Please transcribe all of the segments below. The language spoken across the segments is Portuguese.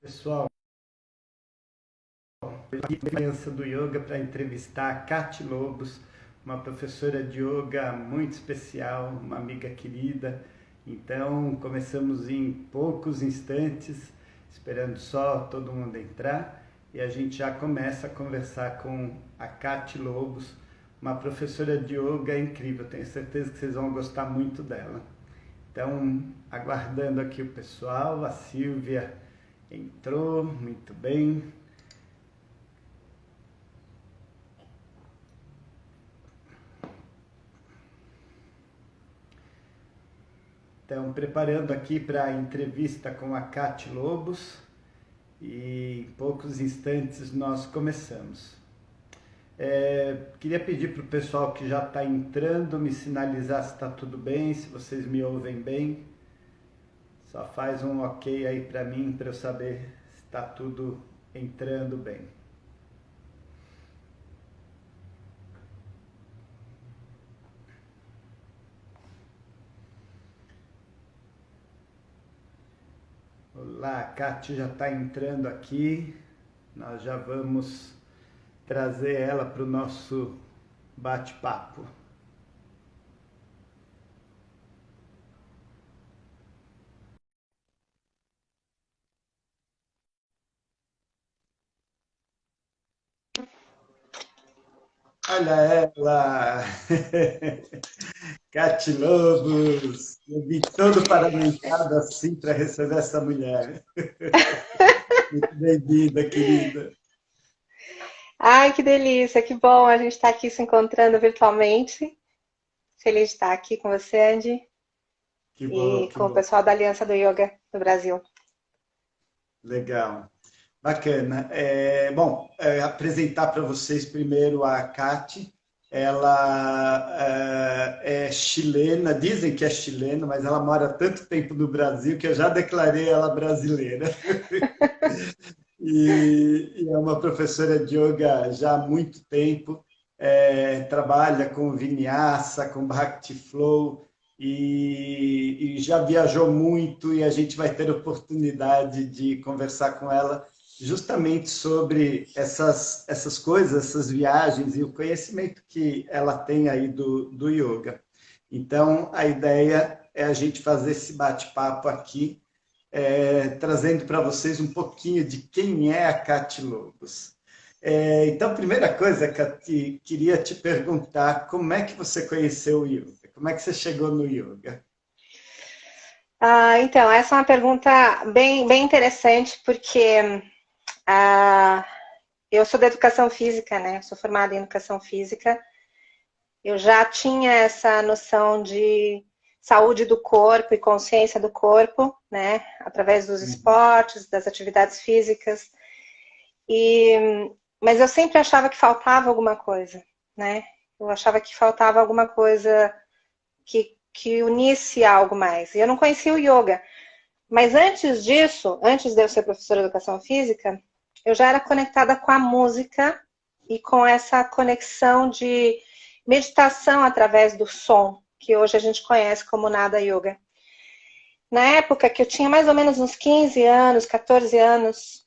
Pessoal, aqui criança do yoga para entrevistar a Kati Lobos, uma professora de yoga muito especial, uma amiga querida. Então, começamos em poucos instantes, esperando só todo mundo entrar, e a gente já começa a conversar com a Kati Lobos, uma professora de yoga incrível. Tenho certeza que vocês vão gostar muito dela. Então, aguardando aqui o pessoal, a Silvia entrou, muito bem. Então, preparando aqui para a entrevista com a Kati Lobos e em poucos instantes nós começamos. Queria pedir para o pessoal que já está entrando me sinalizar se está tudo bem, se vocês me ouvem bem. Só faz um ok aí para mim, para eu saber se está tudo entrando bem. Olá, a Kati já está entrando aqui. Nós já vamos trazer ela para o nosso bate-papo. Olha ela! Cate Lobos! Eu vim todo paramentado assim para receber essa mulher. Muito bem-vinda, querida. Ai, que delícia, que bom a gente estar aqui se encontrando virtualmente. Feliz de estar aqui com você, Andy, Que bom, e que com o bom. pessoal da Aliança do Yoga do Brasil. Legal. Bacana. Bom, apresentar para vocês primeiro a Cate. Ela é chilena, dizem que é chilena, mas ela mora há tanto tempo no Brasil que eu já declarei ela brasileira. E é uma professora de yoga já há muito tempo, trabalha com Vinyasa, com Bhakti Flow, e já viajou muito, e a gente vai ter oportunidade de conversar com ela justamente sobre essas coisas, essas viagens e o conhecimento que ela tem aí do yoga. Então, a ideia é a gente fazer esse bate-papo aqui, trazendo para vocês um pouquinho de quem é a Cate Lobos. Então, primeira coisa, Cati, queria te perguntar como é que você conheceu o yoga? Como é que você chegou no yoga? Então, essa é uma pergunta bem interessante, porque ah, eu sou da educação física, né? Sou formada em educação física. Eu já tinha essa noção de saúde do corpo e consciência do corpo, né? Através dos esportes, das atividades físicas. Mas eu sempre achava que faltava alguma coisa, né? Eu achava que faltava alguma coisa que unisse algo mais. E eu não conhecia o yoga. Mas antes disso, antes de eu ser professora de educação física, eu já era conectada com a música e com essa conexão de meditação através do som, que hoje a gente conhece como Nada Yoga. Na época que eu tinha mais ou menos uns 15 anos, 14 anos,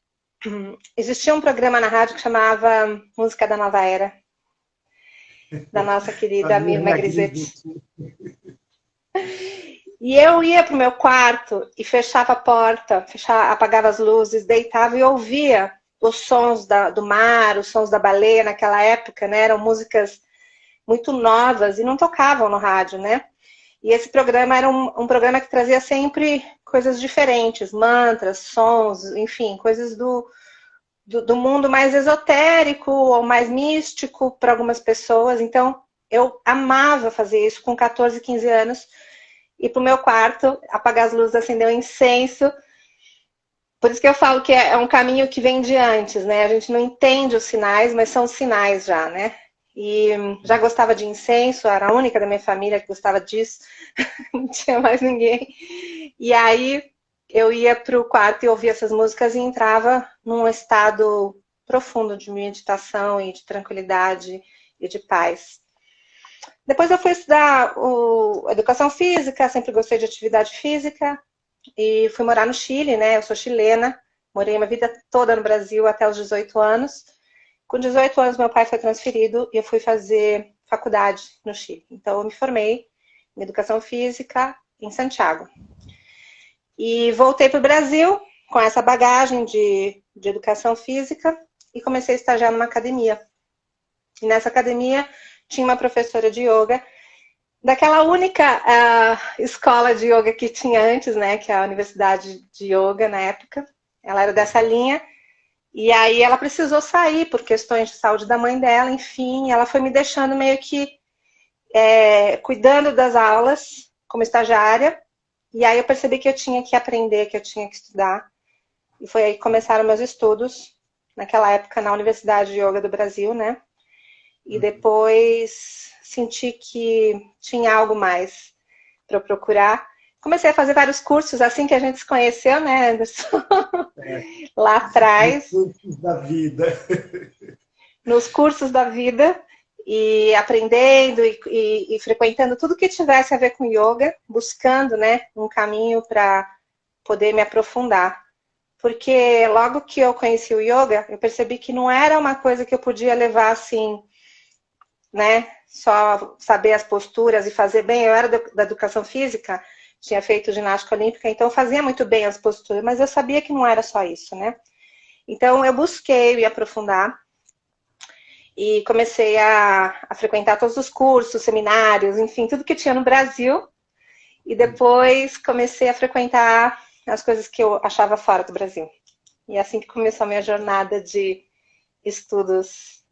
existia um programa na rádio que chamava Música da Nova Era, da nossa querida Fazia Mirna Grisetti. Grisete. E eu ia pro meu quarto e fechava a porta, apagava as luzes, deitava e ouvia os sons do mar, os sons da baleia naquela época, né? Eram músicas muito novas e não tocavam no rádio, né? E esse programa era um programa que trazia sempre coisas diferentes, mantras, sons, enfim, coisas do mundo mais esotérico ou mais místico para algumas pessoas. Então, eu amava fazer isso com 14, 15 anos. Ir para o meu quarto, apagar as luzes, acender um incenso. Por isso que eu falo que é um caminho que vem de antes, né? A gente não entende os sinais, mas são sinais já, né? E já gostava de incenso, era a única da minha família que gostava disso, não tinha mais ninguém. E aí eu ia para o quarto e ouvia essas músicas e entrava num estado profundo de meditação e de tranquilidade e de paz. Depois eu fui estudar educação física, sempre gostei de atividade física e fui morar no Chile, né? Eu sou chilena, Morei minha vida toda no Brasil até os 18 anos. Com 18 anos, meu pai foi transferido e eu fui fazer faculdade no Chile. Então, eu me formei em Educação Física em Santiago. E voltei para o Brasil com essa bagagem de Educação Física e comecei a estagiar numa academia. E nessa academia tinha uma professora de yoga, daquela única escola de yoga que tinha antes, né, que é a Universidade de Yoga na época. Ela era dessa linha. E aí ela precisou sair por questões de saúde da mãe dela, enfim, ela foi me deixando meio que cuidando das aulas como estagiária. E aí eu percebi que eu tinha que aprender, que eu tinha que estudar. E foi aí que começaram meus estudos, naquela época na Universidade de Yoga do Brasil, né? E depois senti que tinha algo mais para eu procurar. Comecei a fazer vários cursos, assim que a gente se conheceu, né, Anderson? Lá atrás. Nos cursos da vida. Nos cursos da vida, e aprendendo e frequentando tudo que tivesse a ver com yoga, buscando, né, um caminho para poder me aprofundar. Porque logo que eu conheci o yoga, eu percebi que não era uma coisa que eu podia levar assim, né, só saber as posturas e fazer bem. Eu era da educação física, tinha feito ginástica olímpica, então eu fazia muito bem as posturas, mas eu sabia que não era só isso, né? Então eu busquei me aprofundar e comecei a frequentar todos os cursos, seminários, enfim, tudo que tinha no Brasil. E depois comecei a frequentar as coisas que eu achava fora do Brasil. E é assim que começou a minha jornada de estudos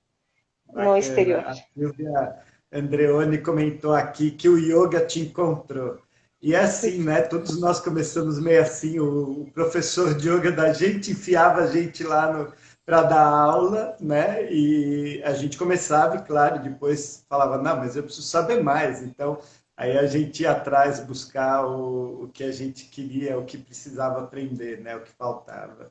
no exterior. A Silvia Andreoni comentou aqui que o yoga te encontrou. E é assim, né? Todos nós começamos meio assim. O professor de yoga da gente enfiava a gente lá para dar aula, né? E a gente começava, e claro, depois falava, não, mas eu preciso saber mais. Então, aí a gente ia atrás buscar o que a gente queria, o que precisava aprender, né? O que faltava.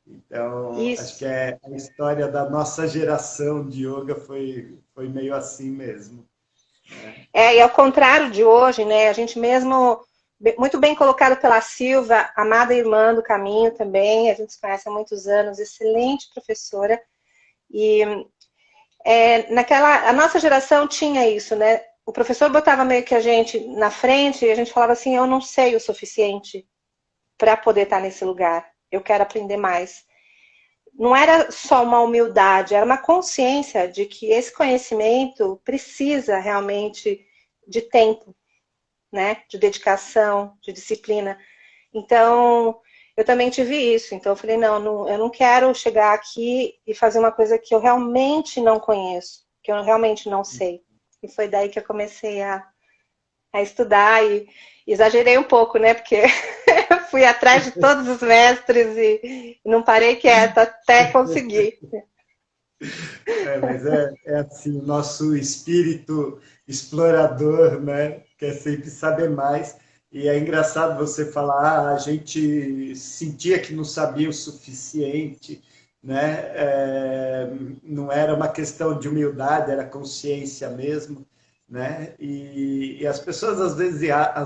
Então, acho que a história da nossa geração de yoga foi meio assim mesmo. Né? E ao contrário de hoje, né? A gente mesmo, muito bem colocado pela Silva, amada irmã do caminho também, a gente se conhece há muitos anos, excelente professora. E a nossa geração tinha isso, né? O professor botava meio que a gente na frente e a gente falava assim, eu não sei o suficiente para poder estar nesse lugar. Eu quero aprender mais. Não era só uma humildade, era uma consciência de que esse conhecimento precisa realmente de tempo, né? De dedicação, de disciplina. Então, eu também tive isso. Então, eu falei, não, eu não quero chegar aqui e fazer uma coisa que eu realmente não conheço, que eu realmente não sei. E foi daí que eu comecei a estudar e exagerei um pouco, né? Porque fui atrás de todos os mestres e não parei quieta até conseguir. Mas é assim, o nosso espírito explorador, né? Quer sempre saber mais. E é engraçado você falar, a gente sentia que não sabia o suficiente, né? Não era uma questão de humildade, era consciência mesmo. Né? E as pessoas às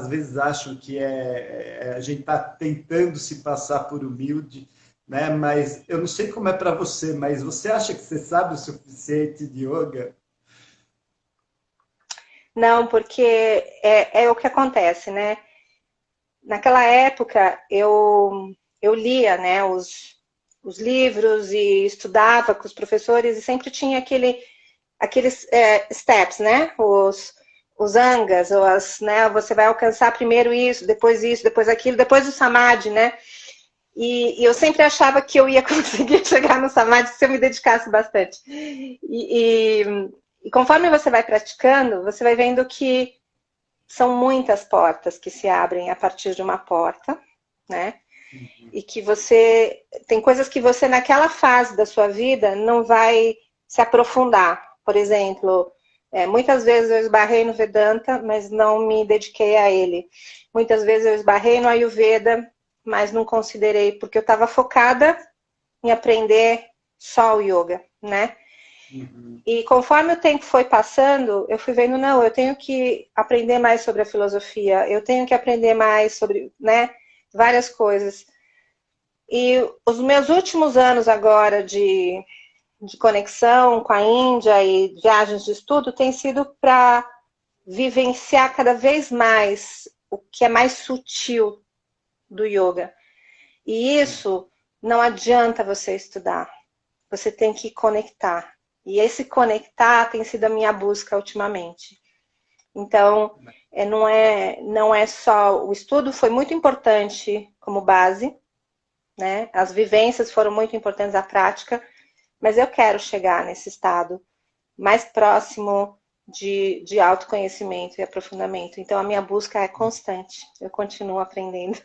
vezes acham que a gente está tentando se passar por humilde, né? Mas eu não sei como é para você, mas você acha que você sabe o suficiente de yoga? Não, porque é o que acontece, né? Naquela época eu lia, né, os livros e estudava com os professores e sempre tinha aqueles steps, né? Os angas, né? Você vai alcançar primeiro isso, depois aquilo, depois o samadhi, né? E eu sempre achava que eu ia conseguir chegar no samadhi se eu me dedicasse bastante. E conforme você vai praticando, você vai vendo que são muitas portas que se abrem a partir de uma porta, né? E que tem coisas que você naquela fase da sua vida não vai se aprofundar. Por exemplo, muitas vezes eu esbarrei no Vedanta, mas não me dediquei a ele. Muitas vezes eu esbarrei no Ayurveda, mas não considerei, porque eu estava focada em aprender só o yoga, né? Uhum. E conforme o tempo foi passando, eu fui vendo, não, eu tenho que aprender mais sobre a filosofia, eu tenho que aprender mais sobre, né, várias coisas. E os meus últimos anos agora de conexão com a Índia e viagens de estudo tem sido para vivenciar cada vez mais o que é mais sutil do yoga. E isso não adianta você estudar, você tem que conectar. E esse conectar tem sido a minha busca ultimamente. Então, não é só o estudo, foi muito importante como base, né? As vivências foram muito importantes, a prática, mas eu quero chegar nesse estado mais próximo de autoconhecimento e aprofundamento. Então, a minha busca é constante. Eu continuo aprendendo.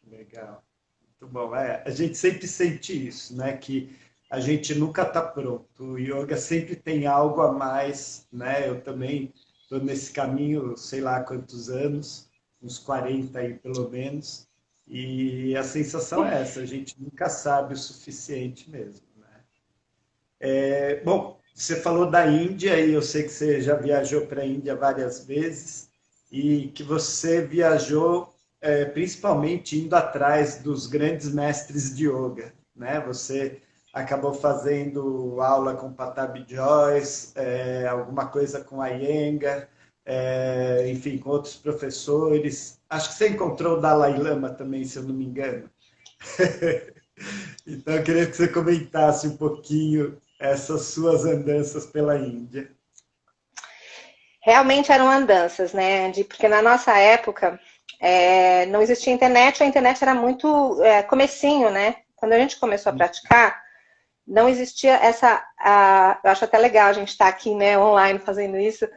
Legal. Muito bom. A gente sempre sente isso, né? Que a gente nunca está pronto. O yoga sempre tem algo a mais, né? Eu também estou nesse caminho, sei lá quantos anos, uns 40 aí pelo menos. E a sensação é essa, a gente nunca sabe o suficiente mesmo, né? Bom, você falou da Índia e eu sei que você já viajou para a Índia várias vezes e que você viajou principalmente indo atrás dos grandes mestres de yoga, né? Você acabou fazendo aula com Patabi Joyce, alguma coisa com Iyengar, enfim, com outros professores. Acho que você encontrou o Dalai Lama também, se eu não me engano. Então, eu queria que você comentasse um pouquinho essas suas andanças pela Índia. Realmente eram andanças, né? Porque na nossa época não existia internet, a internet era muito comecinho, né? Quando a gente começou a praticar, não existia eu acho até legal a gente estar aqui, né, online fazendo isso,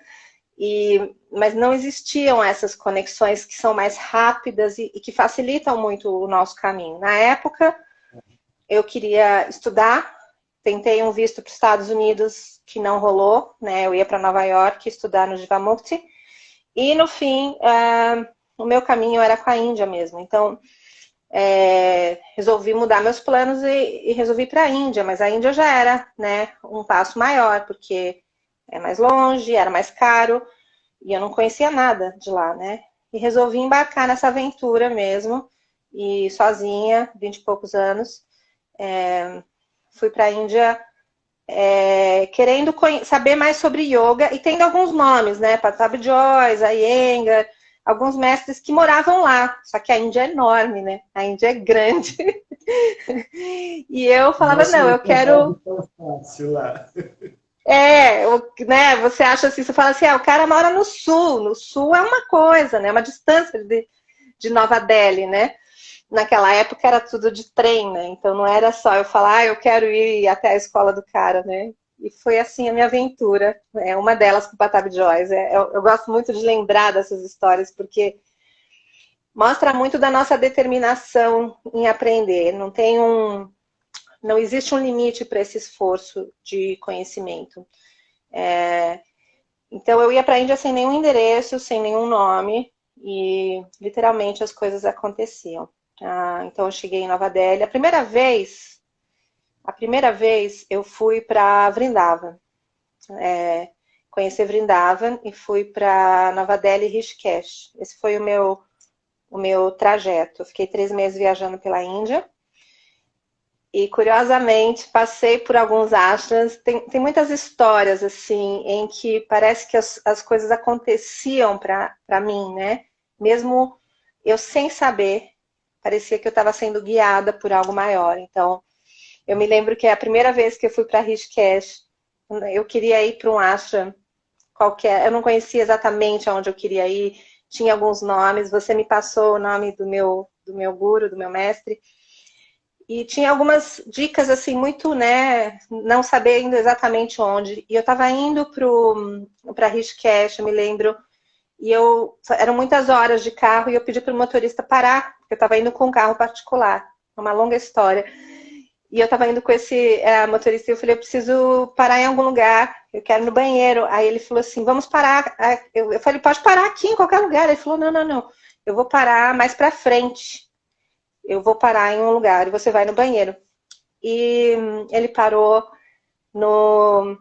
mas não existiam essas conexões que são mais rápidas e que facilitam muito o nosso caminho. Na época, eu queria estudar, tentei um visto para os Estados Unidos que não rolou, né? Eu ia para Nova York estudar no Jivamukti e no fim o meu caminho era com a Índia mesmo. Então resolvi mudar meus planos e resolvi ir para a Índia, mas a Índia já era, né, um passo maior porque é mais longe, era mais caro e eu não conhecia nada de lá, né? E resolvi embarcar nessa aventura mesmo e sozinha, 20 e poucos anos. Fui para a Índia querendo saber mais sobre yoga e tendo alguns nomes, né? Patabi Joyce, Iyengar, alguns mestres que moravam lá. Só que a Índia é enorme, né? A Índia é grande. E eu falava, Nossa, não, eu quero... tão fácil lá. né? Você acha assim, você fala assim, o cara mora no sul. No sul é uma coisa, né? Uma distância de Nova Delhi, né? Naquela época era tudo de trem, né? Então não era só eu falar, eu quero ir até a escola do cara, né? E foi assim a minha aventura. Uma delas com o Patabi Joyce. Eu gosto muito de lembrar dessas histórias, porque mostra muito da nossa determinação em aprender. Não existe um limite para esse esforço de conhecimento. Então eu ia para a Índia sem nenhum endereço, sem nenhum nome, e literalmente as coisas aconteciam. Então eu cheguei em Nova Delhi. A primeira vez eu fui para Vrindavan, conhecer Vrindavan e fui para Nova Delhi e Rishikesh. Esse foi o meu trajeto. Eu fiquei 3 meses viajando pela Índia e, curiosamente, passei por alguns ashrams. Tem muitas histórias assim em que parece que as coisas aconteciam para mim, né? Mesmo eu sem saber, parecia que eu estava sendo guiada por algo maior. Então, eu me lembro que a primeira vez que eu fui para Rishikesh, eu queria ir para um ashram qualquer. Eu não conhecia exatamente aonde eu queria ir. Tinha alguns nomes. Você me passou o nome do meu guru, do meu mestre. E tinha algumas dicas, assim, muito, né, não sabendo exatamente onde. E eu estava indo para Rishikesh, eu me lembro, e eram muitas horas de carro, e eu pedi para o motorista parar, porque eu estava indo com um carro particular. Uma longa história. E eu estava indo com esse motorista e eu falei, eu preciso parar em algum lugar, eu quero ir no banheiro. Aí ele falou assim, vamos parar. Eu falei, pode parar aqui em qualquer lugar. Ele falou, não, eu vou parar mais para frente. Eu vou parar em um lugar e você vai no banheiro. E ele parou no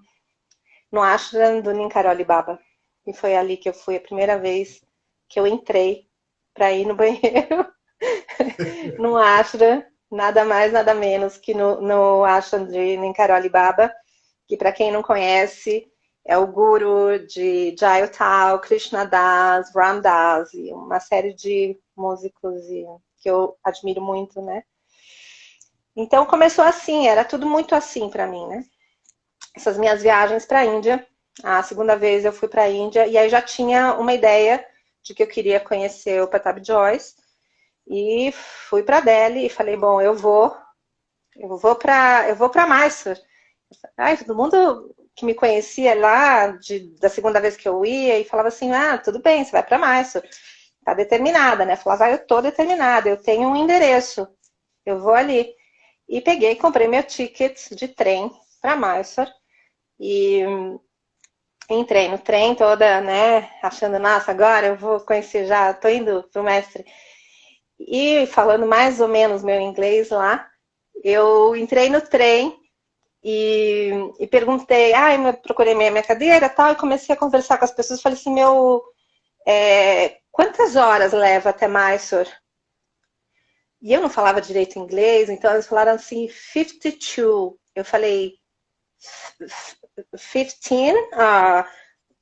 ashram do Ninkaroli Baba. E foi ali que eu fui a primeira vez que eu entrei para ir no banheiro. No ashram nada mais, nada menos que no ashram de Ninkaroli Baba, que para quem não conhece, é o guru de Jayal, Krishna Das, Ram Das, e uma série de músicos que eu admiro muito, né? Então começou assim, era tudo muito assim para mim, né? Essas minhas viagens para a Índia. A segunda vez eu fui para a Índia e aí já tinha uma ideia de que eu queria conhecer o Patabi Joyce e fui para Delhi e falei, bom, eu vou para Mysore. Ai, todo mundo que me conhecia lá da segunda vez que eu ia e falava assim, tudo bem, você vai para Mysore. Tá determinada, né? Falava, eu tô determinada, eu tenho um endereço, eu vou ali. E peguei, comprei meu ticket de trem para Mysore e entrei no trem toda, né, achando, nossa, agora eu vou conhecer já, tô indo pro mestre. E falando mais ou menos meu inglês lá, eu entrei no trem e perguntei, procurei minha cadeira e tal, e comecei a conversar com as pessoas, falei assim, quantas horas leva até Mysore? E eu não falava direito inglês, então eles falaram assim, 52. Eu falei, 15?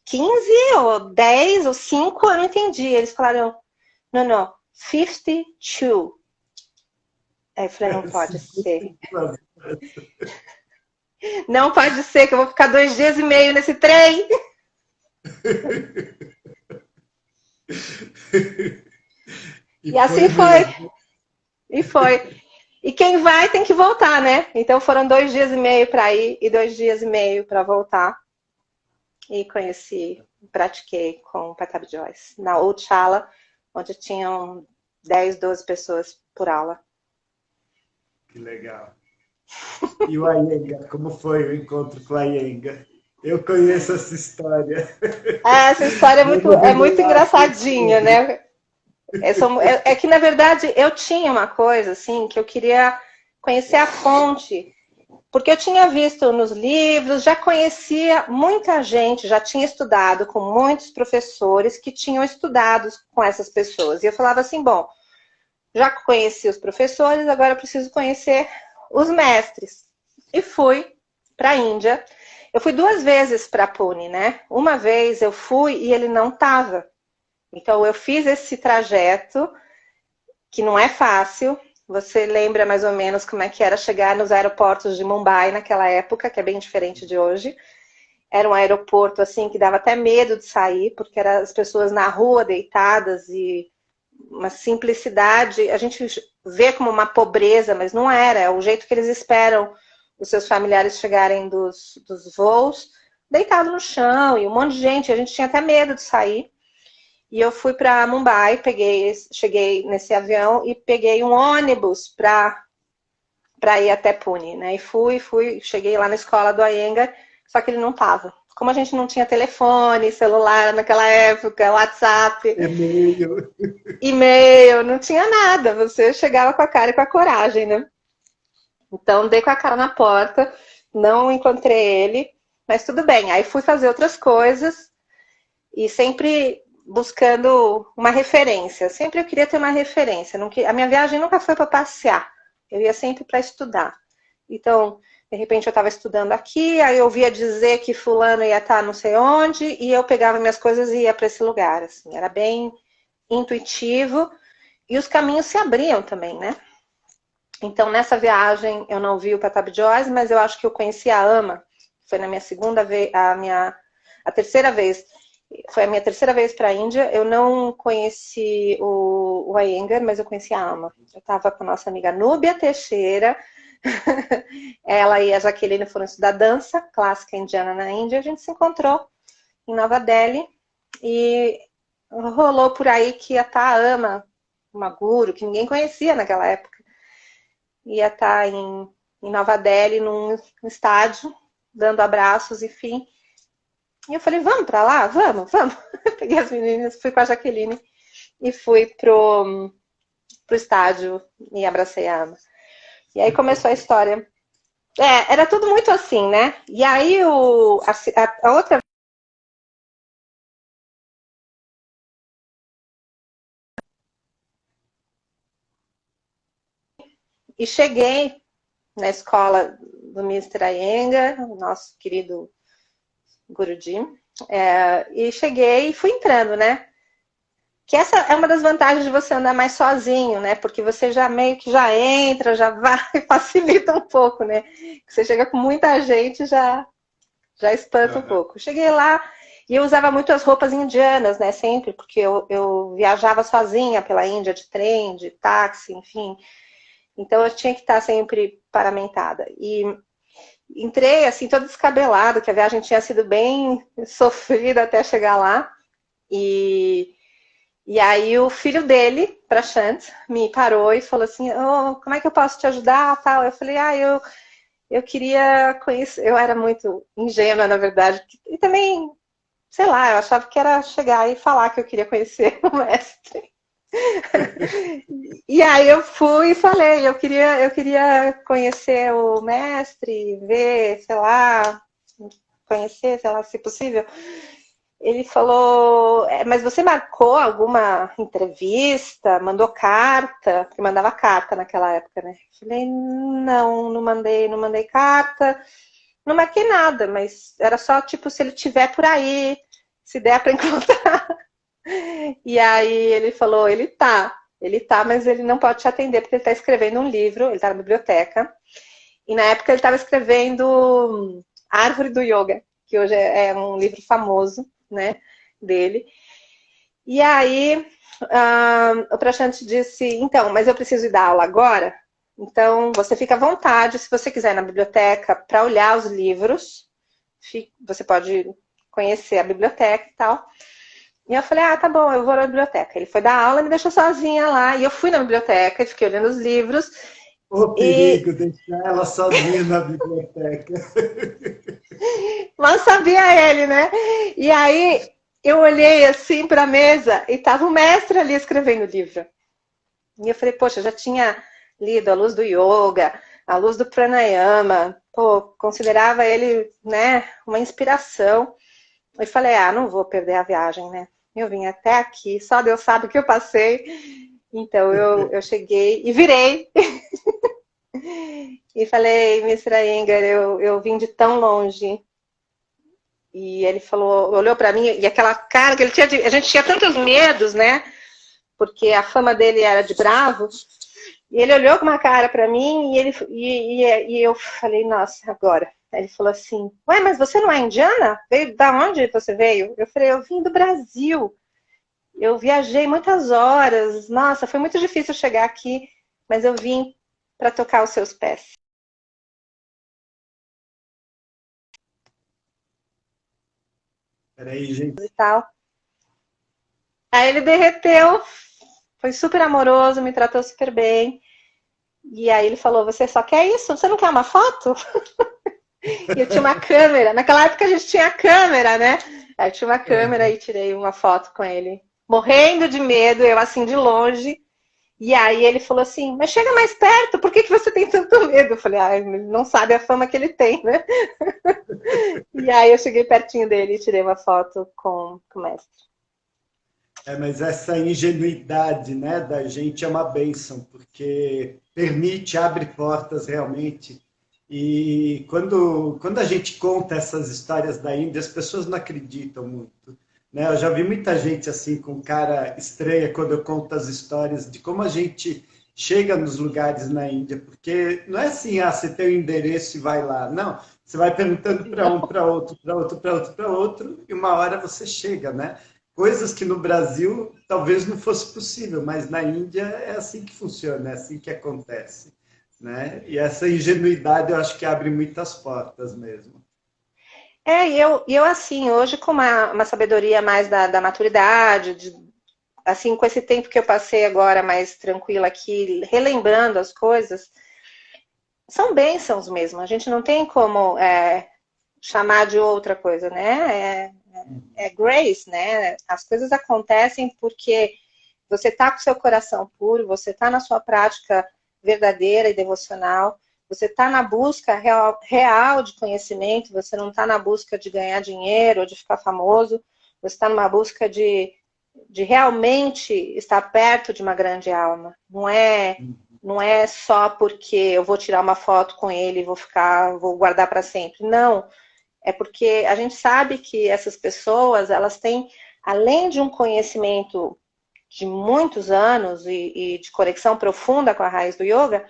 15 ou 10 ou 5, eu não entendi. Eles falaram, não, 52. Aí eu falei, não pode ser. Não pode ser que eu vou ficar 2 dias e meio nesse trem. E assim foi. E foi. E quem vai tem que voltar, né? Então foram 2 dias e meio para ir e 2 dias e meio para voltar. E pratiquei com o Patabi Joyce, na Ouchala, onde tinham 10, 12 pessoas por aula. Que legal. E o Iyengar, como foi o encontro com o Iyengar? Eu conheço essa história. Essa história é muito engraçadinha, né? É que, na verdade, eu tinha uma coisa, assim, que eu queria conhecer a fonte, porque eu tinha visto nos livros, já conhecia muita gente, já tinha estudado com muitos professores que tinham estudado com essas pessoas. E eu falava assim, bom, já conheci os professores, agora eu preciso conhecer os mestres. E fui para a Índia. Eu fui 2 vezes para Pune, né? Uma vez eu fui e ele não estava. Então eu fiz esse trajeto, que não é fácil. Você lembra mais ou menos como é que era chegar nos aeroportos de Mumbai naquela época, que é bem diferente de hoje. Era um aeroporto assim que dava até medo de sair, porque eram as pessoas na rua deitadas e uma simplicidade. A gente vê como uma pobreza, mas não era. É o jeito que eles esperam os seus familiares chegarem dos voos, deitado no chão e um monte de gente. A gente tinha até medo de sair. E eu fui para Mumbai, cheguei nesse avião e peguei um ônibus para ir até Pune, né? E cheguei lá na escola do Iyengar, só que ele não estava. Como a gente não tinha telefone, celular naquela época, WhatsApp, e-mail, não tinha nada. Você chegava com a cara e com a coragem, né? Então, dei com a cara na porta, não encontrei ele, mas tudo bem. Aí fui fazer outras coisas e sempre buscando uma referência. Sempre eu queria ter uma referência. A minha viagem nunca foi para passear. Eu ia sempre para estudar. Então, de repente eu estava estudando aqui, aí eu ouvia dizer que fulano ia estar não sei onde, e eu pegava minhas coisas e ia para esse lugar. Assim. Era bem intuitivo. E os caminhos se abriam também, né? Então, nessa viagem, eu não vi o Patabi Joyce, mas eu acho que eu conheci a Ama. Foi na minha segunda vez, a terceira vez. Foi a minha terceira vez para a Índia. Eu não conheci o Iyengar, mas eu conheci a Ama. Eu estava com a nossa amiga Núbia Teixeira. Ela e a Jaqueline foram estudar dança clássica indiana na Índia. A gente se encontrou em Nova Delhi e rolou por aí que ia estar a Ama, uma guru, que ninguém conhecia naquela época. Ia estar em Nova Delhi, num estádio, dando abraços, enfim. E eu falei, vamos para lá? Vamos. Peguei as meninas, fui com a Jaqueline e fui pro estádio e abracei a Ama. E aí começou a história. Era tudo muito assim, né? E aí a outra. e cheguei na escola do Mr. Iyengar, o nosso querido Guruji, e cheguei e fui entrando, né? Que essa é uma das vantagens de você andar mais sozinho, né? Porque você já meio que já entra, já vai, facilita um pouco, né? Você chega com muita gente, já espanta um pouco. Cheguei lá e eu usava muito as roupas indianas, né? Sempre, porque eu viajava sozinha pela Índia de trem, de táxi, enfim. Então eu tinha que estar sempre paramentada. E entrei assim, toda descabelada, que a viagem tinha sido bem sofrida até chegar lá. E aí o filho dele, Prashant, me parou e falou assim, oh, como é que eu posso te ajudar? Tal. Eu falei, eu queria conhecer, eu era muito ingênua, na verdade, e também, sei lá, eu achava que era chegar e falar que eu queria conhecer o mestre. E aí eu fui e falei, eu queria conhecer o mestre, ver, sei lá, conhecer, sei lá, se possível. Ele falou, mas você marcou alguma entrevista, mandou carta? Porque mandava carta naquela época, né? Eu falei, não mandei carta, não marquei nada, mas era só tipo se ele tiver por aí, se der para encontrar. E aí ele falou, ele tá, mas ele não pode te atender porque ele está escrevendo um livro, ele está na biblioteca. E na época ele estava escrevendo Árvore do Yoga, que hoje é um livro famoso, né, dele. E aí o Prashant disse, então, mas eu preciso ir dar aula agora, então você fica à vontade, se você quiser ir na biblioteca para olhar os livros, você pode conhecer a biblioteca e tal. E eu falei, tá bom, eu vou na biblioteca. Ele foi dar aula e me deixou sozinha lá, e eu fui na biblioteca e fiquei olhando os livros. O perigo, deixar ela sozinha na biblioteca. Mal sabia ele, né? E aí eu olhei assim para a mesa e tava o mestre ali escrevendo o livro. E eu falei, poxa, eu já tinha lido A Luz do Yoga, A Luz do Pranayama, pô, considerava ele, né, uma inspiração. E falei, não vou perder a viagem, né? Eu vim até aqui, só Deus sabe o que eu passei. Então eu cheguei e virei. E falei, Mr. Iyengar, eu vim de tão longe. E ele falou, olhou para mim, e aquela cara que ele tinha, a gente tinha tantos medos, né? Porque a fama dele era de bravo. E ele olhou com uma cara para mim e eu falei, nossa, agora. Aí ele falou assim, ué, mas você não é indiana? Veio da onde você veio? Eu falei, eu vim do Brasil. Eu viajei muitas horas. Nossa, foi muito difícil chegar aqui, mas eu vim para tocar os seus pés. Peraí, gente. E tal. Aí ele derreteu, foi super amoroso, me tratou super bem. E aí ele falou, você só quer isso? Você não quer uma foto? E eu tinha uma câmera. Naquela época a gente tinha câmera, né? Aí eu tinha uma câmera e tirei uma foto com ele. Morrendo de medo, eu assim de longe. E aí ele falou assim, mas chega mais perto, por que você tem tanto medo? Eu falei, ele não sabe a fama que ele tem, né? E aí eu cheguei pertinho dele e tirei uma foto com o mestre. Mas essa ingenuidade, né, da gente é uma bênção, porque permite, abre portas realmente. E quando a gente conta essas histórias da Índia, as pessoas não acreditam muito. Né? Eu já vi muita gente assim com cara estranha quando eu conto as histórias de como a gente chega nos lugares na Índia, porque não é assim, você tem o endereço e vai lá. Não, você vai perguntando para um, para outro, para outro, para outro, para outro, e uma hora você chega, né? Coisas que no Brasil talvez não fosse possível, mas na Índia é assim que funciona, é assim que acontece. Né? E essa ingenuidade eu acho que abre muitas portas mesmo. E eu assim, hoje com uma sabedoria mais da maturidade, assim, com esse tempo que eu passei agora mais tranquila aqui, relembrando as coisas, são bênçãos mesmo. A gente não tem como chamar de outra coisa, né? É grace, né? As coisas acontecem porque você está com seu coração puro, você está na sua prática verdadeira e devocional, você está na busca real de conhecimento, você não está na busca de ganhar dinheiro ou de ficar famoso, você está numa busca de realmente estar perto de uma grande alma. Não é Não é só porque eu vou tirar uma foto com ele e vou guardar para sempre. Não, é porque a gente sabe que essas pessoas, elas têm, além de um conhecimento de muitos anos e de conexão profunda com a raiz do yoga,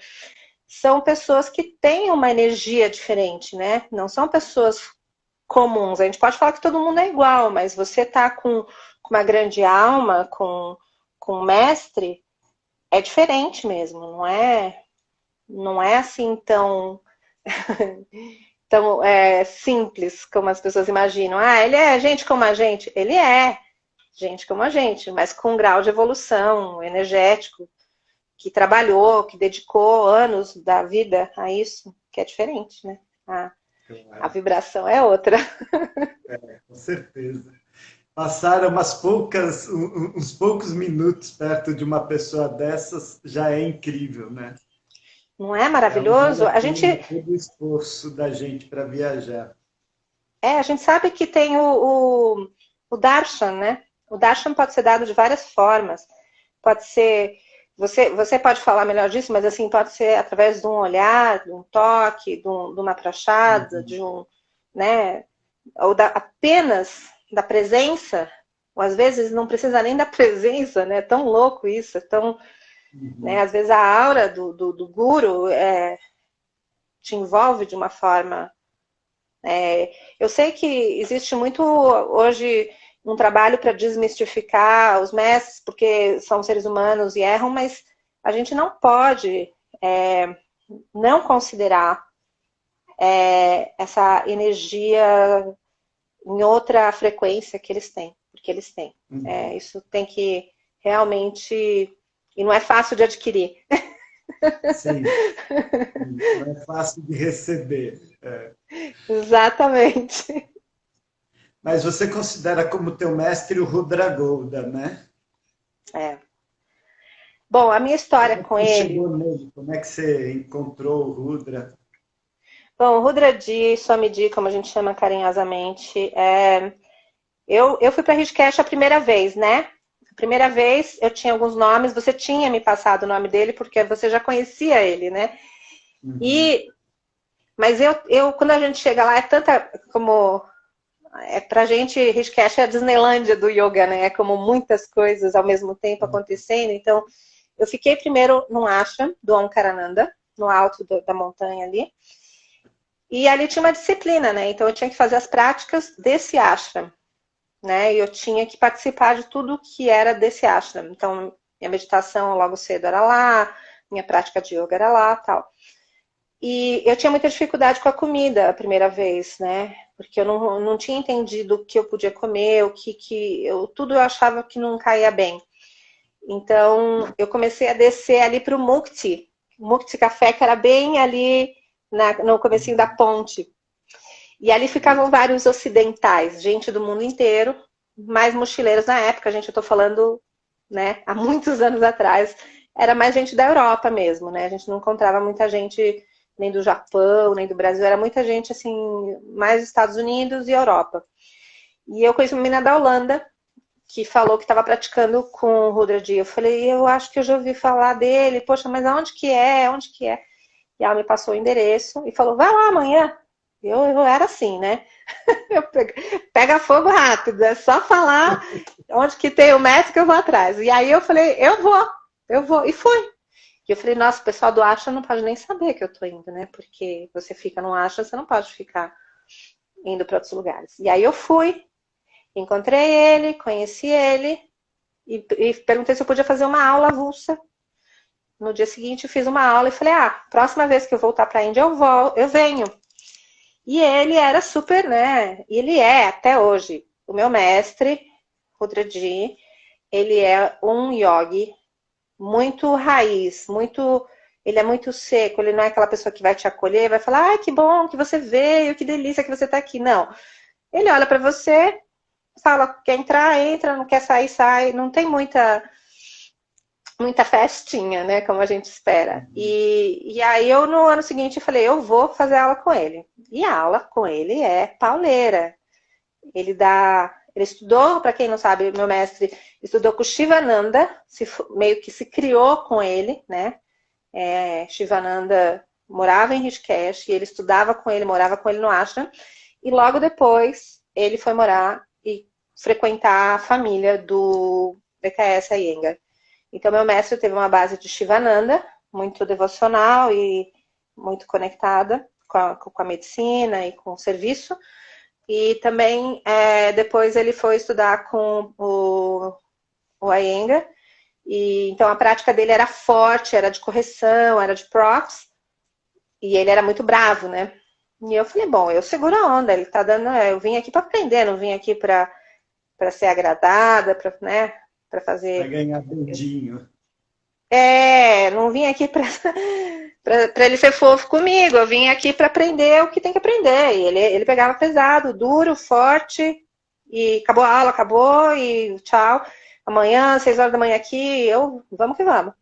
são pessoas que têm uma energia diferente, né? Não são pessoas comuns. A gente pode falar que todo mundo é igual, mas você tá com uma grande alma, com um mestre, é diferente mesmo, não é assim tão simples como as pessoas imaginam. Ah, ele é gente como a gente. Ele é gente como a gente, mas com um grau de evolução energético, que trabalhou, que dedicou anos da vida a isso, que é diferente, né? A vibração é outra. Com certeza. Passaram uns poucos minutos perto de uma pessoa dessas já é incrível, né? Não é maravilhoso? A gente todo o esforço da gente para viajar. A gente sabe que tem o darshan, né? O darshan pode ser dado de várias formas. Pode ser, você pode falar melhor disso, mas assim, pode ser através de um olhar, de um toque, de uma prachada, de um, né? Ou apenas da presença, ou às vezes não precisa nem da presença, né? É tão louco isso, é tão, né? Às vezes a aura do guru te envolve de uma forma. Eu sei que existe muito hoje um trabalho para desmistificar os mestres, porque são seres humanos e erram, mas a gente não pode não considerar essa energia em outra frequência que eles têm, porque eles têm. Isso tem que realmente... E não é fácil de adquirir. Sim, não é fácil de receber. Exatamente. Mas você considera como teu mestre o Rudra Golda, né? Bom, a minha história com ele... chegou nele? Como é que você encontrou o Rudra? Bom, o Rudraji, Swamiji, como a gente chama carinhosamente, eu fui para Rishikesh a primeira vez, né? A primeira vez eu tinha alguns nomes, você tinha me passado o nome dele porque você já conhecia ele, né? Mas quando a gente chega lá, é tanta como... pra gente, Rishikesh é a Disneylândia do yoga, né? É como muitas coisas ao mesmo tempo acontecendo. Então, eu fiquei primeiro no ashram do Omkarananda, no alto da montanha ali. E ali tinha uma disciplina, né? Então eu tinha que fazer as práticas desse ashram, né? E eu tinha que participar de tudo que era desse ashram. Então, minha meditação logo cedo era lá, minha prática de yoga era lá, tal. E eu tinha muita dificuldade com a comida a primeira vez, né? Porque eu não tinha entendido o que eu podia comer, tudo eu achava que não caía bem. Então, eu comecei a descer ali para o Mukti Café, que era bem ali no comecinho da ponte. E ali ficavam vários ocidentais, gente do mundo inteiro, mais mochileiros na época, gente, eu tô falando, né, há muitos anos atrás, era mais gente da Europa mesmo, né? A gente não encontrava muita gente nem do Japão, nem do Brasil, era muita gente, assim, mais Estados Unidos e Europa. E eu conheci uma menina da Holanda, que falou que estava praticando com o Rudraji. Eu falei, eu acho que eu já ouvi falar dele, poxa, mas aonde que é? Onde que é? E ela me passou o endereço e falou, vai lá amanhã. Eu era assim, né? Pega fogo rápido, é só falar onde que tem o mestre que eu vou atrás. E aí eu falei, eu vou. E fui. E eu falei, nossa, o pessoal do Ashram não pode nem saber que eu tô indo, né? Porque você fica no Ashram, você não pode ficar indo para outros lugares. E aí eu fui, encontrei ele, conheci ele e perguntei se eu podia fazer uma aula avulsa. No dia seguinte eu fiz uma aula e falei, próxima vez que eu voltar para a Índia eu venho. E ele era super, né? E ele é até hoje o meu mestre, Rudraji. Ele é um yogi muito raiz, ele é muito seco, ele não é aquela pessoa que vai te acolher, vai falar, que bom que você veio, que delícia que você está aqui. Não. Ele olha para você, fala, quer entrar, entra, não quer sair, sai. Não tem muita festinha, né, como a gente espera. E aí eu, no ano seguinte, falei, eu vou fazer aula com ele. E a aula com ele é pauleira. Ele estudou, para quem não sabe, meu mestre estudou com o Shivananda, meio que se criou com ele, né? Shivananda morava em Rishikesh e ele estudava com ele, morava com ele no ashram. E logo depois ele foi morar e frequentar a família do BKS Iyengar. Então meu mestre teve uma base de Shivananda, muito devocional e muito conectada com a medicina e com o serviço. E também depois ele foi estudar com o Iyengar. E então a prática dele era forte, era de correção, era de props. E ele era muito bravo, né? E eu falei, bom, eu seguro a onda, ele tá dando, eu vim aqui para aprender, não vim aqui para ser agradada, para, né, para fazer... Para ganhar bundinho. Não vim aqui para ele ser fofo comigo, eu vim aqui para aprender o que tem que aprender. E ele pegava pesado, duro, forte, e acabou a aula, acabou, e tchau. Amanhã, 6 horas da manhã aqui, vamos que vamos.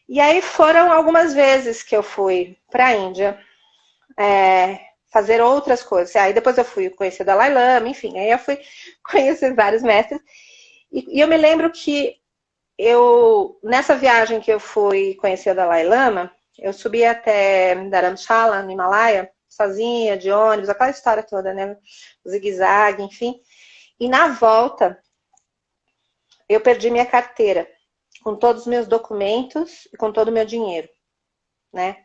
E aí foram algumas vezes que eu fui para a Índia fazer outras coisas. Aí depois eu fui conhecer o Dalai Lama, enfim, aí eu fui conhecer vários mestres. E eu me lembro que nessa viagem que eu fui conhecer o Dalai Lama, eu subi até Dharamshala, no Himalaia, sozinha, de ônibus, aquela história toda, né? O zigue-zague, enfim. E na volta, eu perdi minha carteira, com todos os meus documentos e com todo o meu dinheiro, né?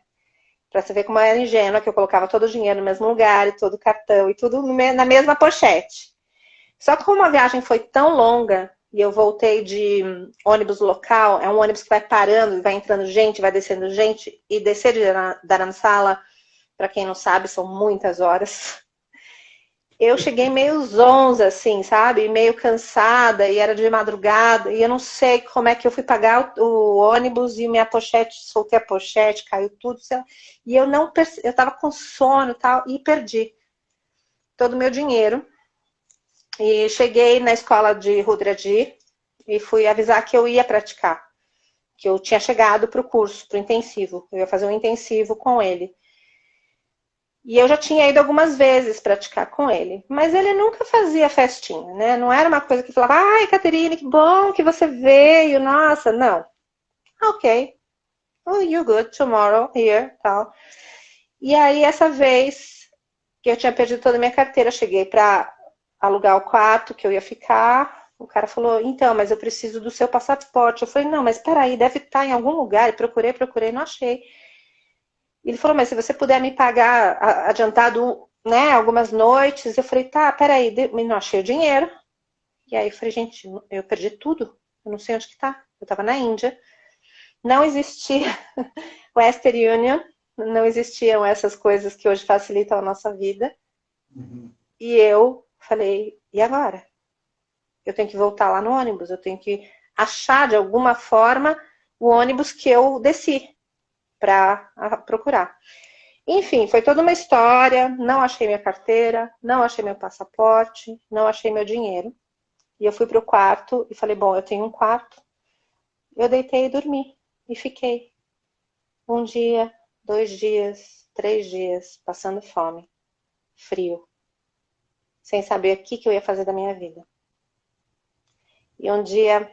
Pra você ver como eu era ingênua, que eu colocava todo o dinheiro no mesmo lugar, e todo o cartão, e tudo na mesma pochete. Só que como a viagem foi tão longa, e eu voltei de ônibus local, é um ônibus que vai parando, vai entrando gente, vai descendo gente, e descer de Dharamsala, para quem não sabe, são muitas horas. Eu cheguei meio zonza, assim, sabe? Meio cansada, e era de madrugada, e eu não sei como é que eu fui pagar o ônibus, e minha pochete, soltei a pochete, caiu tudo, sei lá. E eu tava com sono e tal, e perdi todo o meu dinheiro. E cheguei na escola de Rudraji e fui avisar que eu ia praticar, que eu tinha chegado para o curso, para o intensivo. Eu ia fazer um intensivo com ele. E eu já tinha ido algumas vezes praticar com ele, mas ele nunca fazia festinha, né? Não era uma coisa que falava, ai, Caterine, que bom que você veio, nossa, não. Ok, oh, you good, tomorrow, here, tal. E aí, essa vez que eu tinha perdido toda a minha carteira, eu cheguei para alugar o quarto que eu ia ficar. O cara falou, então, mas eu preciso do seu passaporte. Eu falei, não, mas peraí, deve estar em algum lugar. E procurei, não achei. Ele falou, mas se você puder me pagar adiantado, né, algumas noites. Eu falei, tá, peraí, não achei o dinheiro. E aí eu falei, gente, eu perdi tudo. Eu não sei onde que tá. Eu tava na Índia. Não existia Western Union. Não existiam essas coisas que hoje facilitam a nossa vida. Uhum. E eu falei, e agora? Eu tenho que voltar lá no ônibus, eu tenho que achar de alguma forma o ônibus que eu desci para procurar. Enfim, foi toda uma história, não achei minha carteira, não achei meu passaporte, não achei meu dinheiro. E eu fui pro quarto e falei, bom, eu tenho um quarto. Eu deitei e dormi. E fiquei. 1 dia, 2 dias, 3 dias, passando fome, frio, sem saber o que eu ia fazer da minha vida. E um dia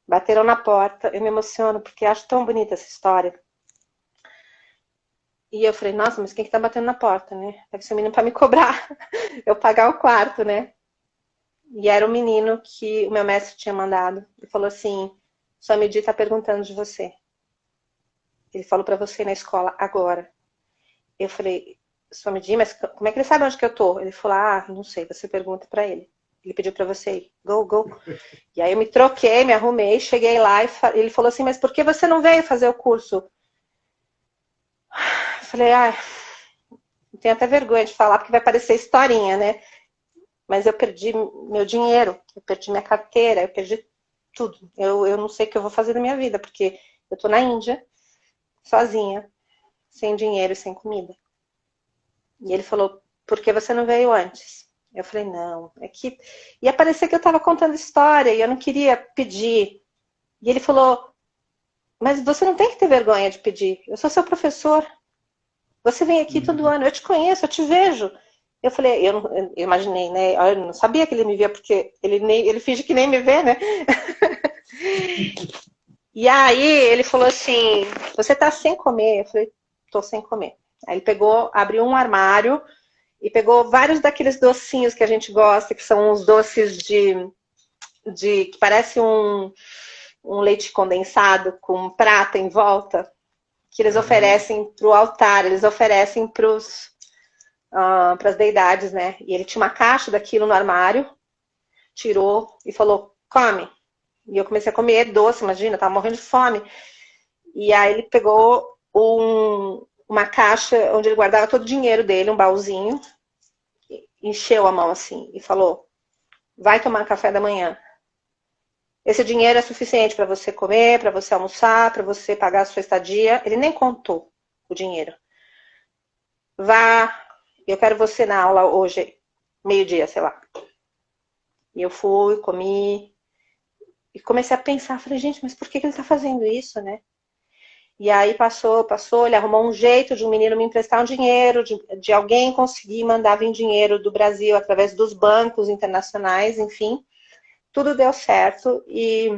bateram na porta, eu me emociono porque acho tão bonita essa história. E eu falei, nossa, mas quem que tá batendo na porta, né? Deve ser um menino pra me cobrar, eu pagar o quarto, né? E era um menino que o meu mestre tinha mandado. Ele falou assim, sua Medi tá perguntando de você. Ele falou pra você ir na escola agora. Eu falei, sua Medi, mas como é que ele sabe onde que eu tô? Ele falou, não sei, você pergunta pra ele. Ele pediu pra você ir, go. E aí eu me troquei, me arrumei, cheguei lá e ele falou assim, mas por que você não veio fazer o curso? Eu falei, tenho até vergonha de falar, porque vai parecer historinha, né? Mas eu perdi meu dinheiro, eu perdi minha carteira, eu perdi tudo. Eu não sei o que eu vou fazer da minha vida, porque eu tô na Índia, sozinha, sem dinheiro e sem comida. E ele falou, por que você não veio antes? Eu falei, não, é que... Ia parecer que eu tava contando história e eu não queria pedir. E ele falou, mas você não tem que ter vergonha de pedir. Eu sou seu professor. Você vem aqui todo ano, eu te conheço, eu te vejo. Eu falei, eu imaginei, né? Eu não sabia que ele me via, porque ele finge que nem me vê, né? E aí ele falou assim, você tá sem comer? Eu falei, tô sem comer. Aí ele pegou, abriu um armário e pegou vários daqueles docinhos que a gente gosta, que são uns doces de que parece um leite condensado com prata em volta, que eles Aham. oferecem para o altar, eles oferecem para as deidades, né? E ele tinha uma caixa daquilo no armário, tirou e falou, come. E eu comecei a comer doce, imagina, eu tava morrendo de fome. E aí ele pegou uma caixa onde ele guardava todo o dinheiro dele, um baúzinho, encheu a mão assim e falou, vai tomar café da manhã. Esse dinheiro é suficiente para você comer, para você almoçar, para você pagar a sua estadia. Ele nem contou o dinheiro. Vá, eu quero você na aula hoje, meio-dia, sei lá. E eu fui, comi, e comecei a pensar, falei, gente, mas por que ele está fazendo isso, né? E aí passou, ele arrumou um jeito de um menino me emprestar um dinheiro, de alguém conseguir mandar vir dinheiro do Brasil através dos bancos internacionais, enfim. Tudo deu certo e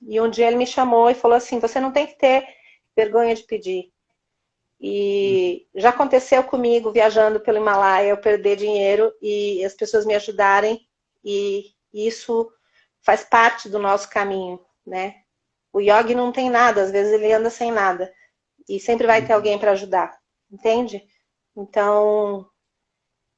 um dia ele me chamou e falou assim, você não tem que ter vergonha de pedir. E já aconteceu comigo, viajando pelo Himalaia, eu perder dinheiro e as pessoas me ajudarem, e isso faz parte do nosso caminho, né? O yogi não tem nada, às vezes ele anda sem nada, e sempre vai ter Uhum. alguém para ajudar, entende? Então,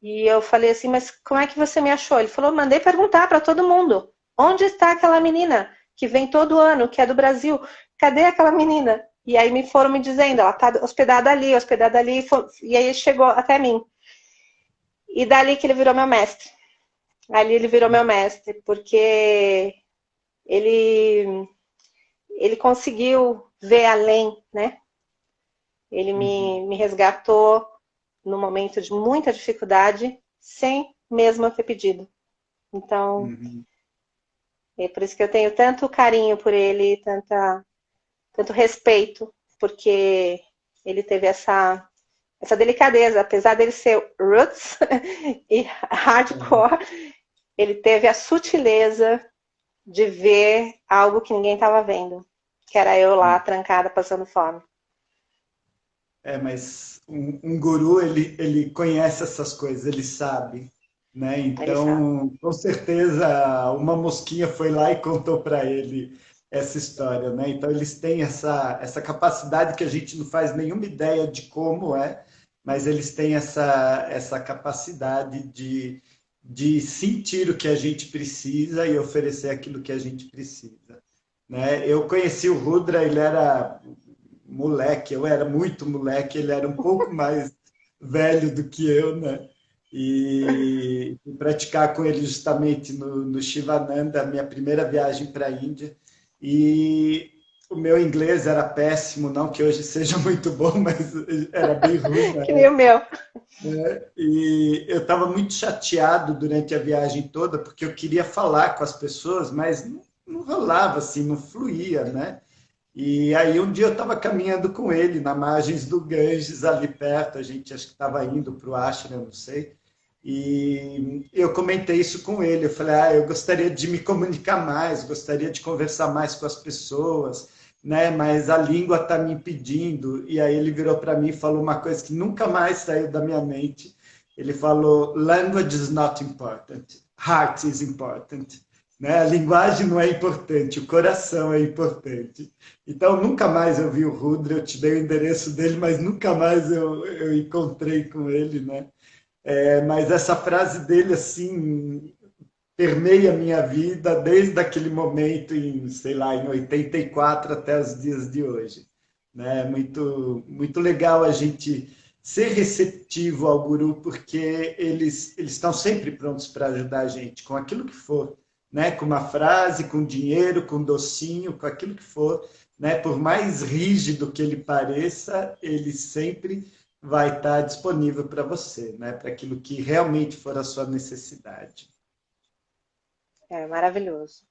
e eu falei assim, mas como é que você me achou? Ele falou, mandei perguntar para todo mundo, onde está aquela menina que vem todo ano, que é do Brasil? Cadê aquela menina? E aí me foram me dizendo, ela está hospedada ali, e aí chegou até mim. E dali que ele virou meu mestre. Ali ele virou meu mestre, porque ele, ele conseguiu ver além, né? Ele Uhum. me resgatou no momento de muita dificuldade, sem mesmo eu ter pedido. Então, Uhum. é por isso que eu tenho tanto carinho por ele, tanto respeito, porque ele teve essa delicadeza, apesar dele ser roots e Uhum. hardcore, ele teve a sutileza de ver algo que ninguém estava vendo, que era eu lá trancada passando fome. Mas um guru, ele conhece essas coisas, ele sabe, né? Ele sabe. Então, com certeza, uma mosquinha foi lá e contou para ele essa história, né? Então, eles têm essa capacidade que a gente não faz nenhuma ideia de como é, mas eles têm essa capacidade de sentir o que a gente precisa e oferecer aquilo que a gente precisa, né? Eu conheci o Rudra, ele era moleque, eu era muito moleque, ele era um pouco mais velho do que eu, né? E fui praticar com ele justamente no Shivananda, minha primeira viagem para a Índia. E o meu inglês era péssimo, não que hoje seja muito bom, mas era bem ruim na Que nem o época. meu. E eu estava muito chateado durante a viagem toda, porque eu queria falar com as pessoas, mas não rolava assim, não fluía, né? E aí um dia eu estava caminhando com ele na margens do Ganges, ali perto, a gente acho que estava indo para o Ashram, eu não sei. E eu comentei isso com ele. Eu falei, eu gostaria de me comunicar mais, gostaria de conversar mais com as pessoas, né? Mas a língua está me impedindo. E aí ele virou para mim e falou uma coisa que nunca mais saiu da minha mente. Ele falou, language is not important, heart is important. Né? A linguagem não é importante, o coração é importante. Então, nunca mais eu vi o Rudra, eu te dei o endereço dele, mas nunca mais eu encontrei com ele, né? Mas essa frase dele, assim, permeia a minha vida desde aquele momento, sei lá, em 84 até os dias de hoje. Né? Muito, muito legal a gente ser receptivo ao guru, porque eles estão sempre prontos para ajudar a gente, com aquilo que for, né? Com uma frase, com dinheiro, com docinho, com aquilo que for. Né? Por mais rígido que ele pareça, ele sempre vai estar disponível para você, né? Para aquilo que realmente for a sua necessidade. É maravilhoso.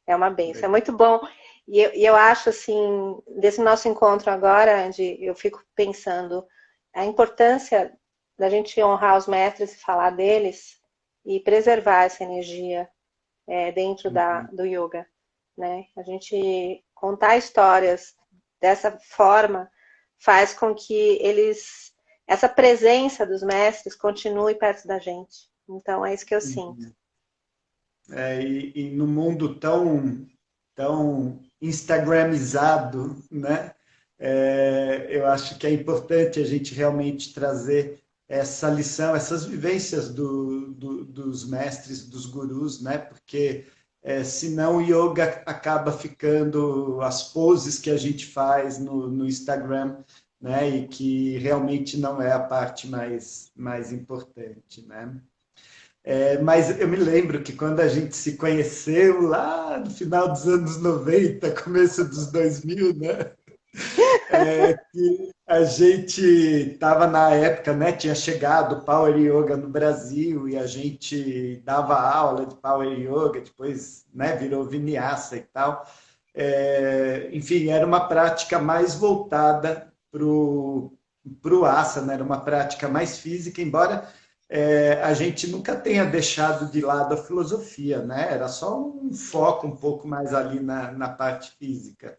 É uma benção. É muito bom. E eu acho, assim, desse nosso encontro agora, Andy, eu fico pensando a importância da gente honrar os mestres e falar deles e preservar essa energia dentro do yoga, né? A gente contar histórias dessa forma faz com que essa presença dos mestres continue perto da gente. Então, é isso que eu sinto. E no mundo tão instagramizado, né? Eu acho que é importante a gente realmente trazer essa lição, essas vivências dos mestres, dos gurus, né? Porque senão o yoga acaba ficando as poses que a gente faz no Instagram, né? E que realmente não é a parte mais importante, né? Mas eu me lembro que quando a gente se conheceu lá no final dos anos 90, começo dos 2000, né? Que a gente estava na época, né? Tinha chegado o Power Yoga no Brasil e a gente dava aula de Power Yoga, depois, né, virou Vinyasa e tal. Enfim, era uma prática mais voltada para o asana, era uma prática mais física, embora a gente nunca tenha deixado de lado a filosofia, né? Era só um foco um pouco mais ali na parte física.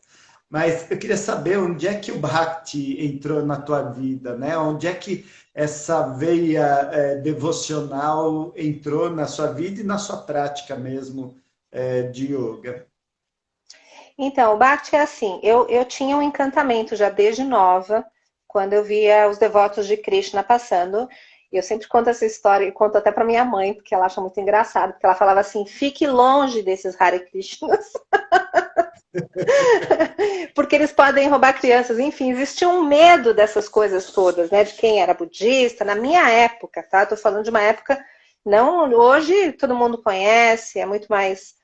Mas eu queria saber onde é que o Bhakti entrou na tua vida, né? Onde é que essa veia devocional entrou na sua vida e na sua prática mesmo de yoga? Então, o Bhakti é assim, eu tinha um encantamento já desde nova, quando eu via os devotos de Krishna passando. E eu sempre conto essa história e conto até para minha mãe, porque ela acha muito engraçado, porque ela falava assim, fique longe desses Hare Krishnas. Porque eles podem roubar crianças. Enfim, existia um medo dessas coisas todas, né? De quem era budista, na minha época, tá? Tô falando de uma época, não, hoje todo mundo conhece, é muito mais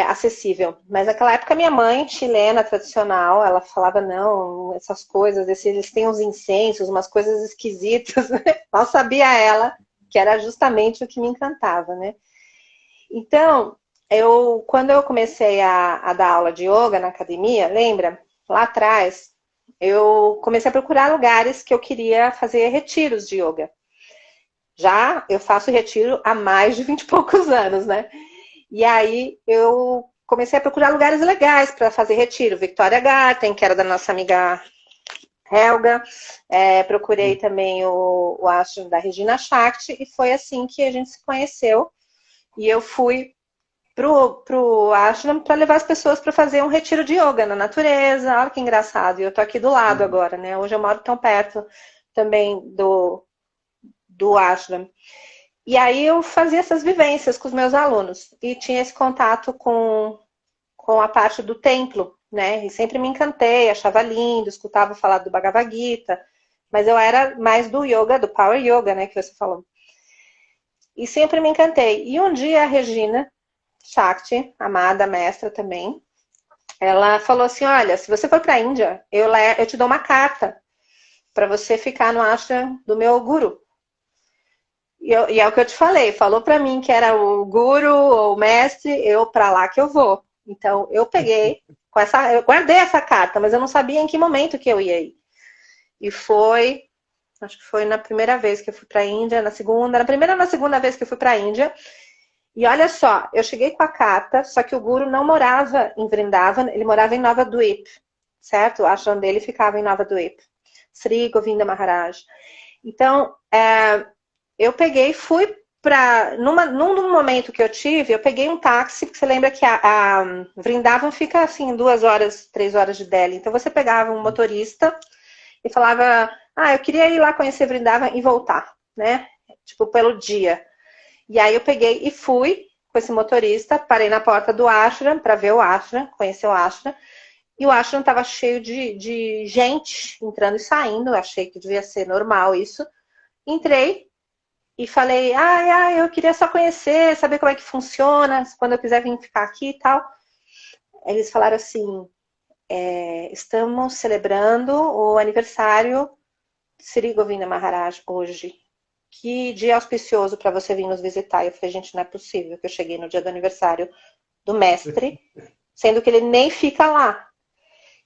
acessível. Mas naquela época minha mãe, chilena, tradicional, ela falava, não, essas coisas, eles têm uns incensos, umas coisas esquisitas. Mal sabia ela que era justamente o que me encantava, né? Então, quando eu comecei a dar aula de yoga na academia, lembra? Lá atrás, eu comecei a procurar lugares que eu queria fazer retiros de yoga. Já eu faço retiro há mais de 20 e poucos anos, né? E aí eu comecei a procurar lugares legais para fazer retiro. Victoria Garden, que era da nossa amiga Helga. Procurei também o ashram da Regina Shakti. E foi assim que a gente se conheceu. E eu fui pro ashram para levar as pessoas para fazer um retiro de yoga na natureza. Olha que engraçado. E eu tô aqui do lado agora, né? Hoje eu moro tão perto também do ashram. E aí eu fazia essas vivências com os meus alunos. E tinha esse contato com a parte do templo, né? E sempre me encantei, achava lindo, escutava falar do Bhagavad Gita. Mas eu era mais do yoga, do Power Yoga, né? Que você falou. E sempre me encantei. E um dia a Regina Shakti, amada mestra também, ela falou assim, olha, se você for para a Índia, eu te dou uma carta para você ficar no ashram do meu guru. E é o que eu te falei, falou para mim que era o guru ou o mestre, eu para lá que eu vou. Então eu peguei, eu guardei essa carta, mas eu não sabia em que momento que eu ia ir. E acho que foi na primeira vez que eu fui para a Índia, na primeira ou na segunda vez que eu fui para a Índia. E olha só, eu cheguei com a carta, só que o guru não morava em Vrindavan, ele morava em Nova Dweep, certo? O ashram dele ficava em Nova Dweep. Sri Govinda Maharaj. Então, eu peguei, fui num momento que eu tive, eu peguei um táxi, porque você lembra que a Vrindavan fica assim, 2 horas, 3 horas de Delhi. Então você pegava um motorista e falava, eu queria ir lá conhecer Vrindavan e voltar, né? Tipo, pelo dia. E aí eu peguei e fui com esse motorista, parei na porta do ashram para ver o ashram, conhecer o ashram. E o ashram estava cheio de gente entrando e saindo, achei que devia ser normal isso. Entrei e falei, eu queria só conhecer, saber como é que funciona, quando eu quiser vir ficar aqui e tal. Eles falaram assim, estamos celebrando o aniversário de Sri Govinda Maharaj hoje. Que dia auspicioso para você vir nos visitar. Eu falei, gente, não é possível que eu cheguei no dia do aniversário do mestre, sendo que ele nem fica lá.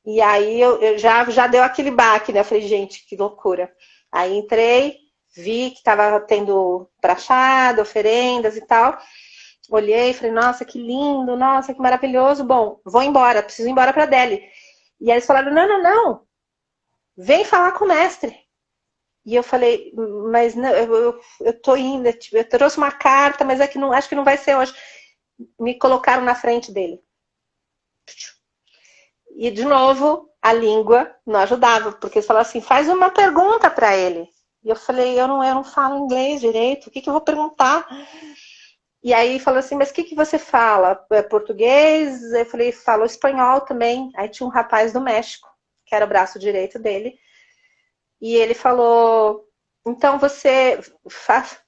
E aí eu já deu aquele baque, né? Eu falei, gente, que loucura. Aí entrei, vi que estava tendo prachada, oferendas e tal. olhei e falei, nossa, que lindo, nossa, que maravilhoso. Bom, vou embora, preciso ir embora para Delhi. E aí eles falaram, não, não, não, vem falar com o mestre. E eu falei, mas não, eu tô indo, tipo, eu trouxe uma carta, mas é que não, acho que não vai ser hoje. Me colocaram na frente dele. E, de novo, a língua não ajudava, porque eles falaram assim, faz uma pergunta para ele. E eu falei, eu não falo inglês direito, o que eu vou perguntar? E aí falou assim, mas o que você fala? É português? Eu falei, falo espanhol também. Aí tinha um rapaz do México, que era o braço direito dele, e ele falou, então você faz...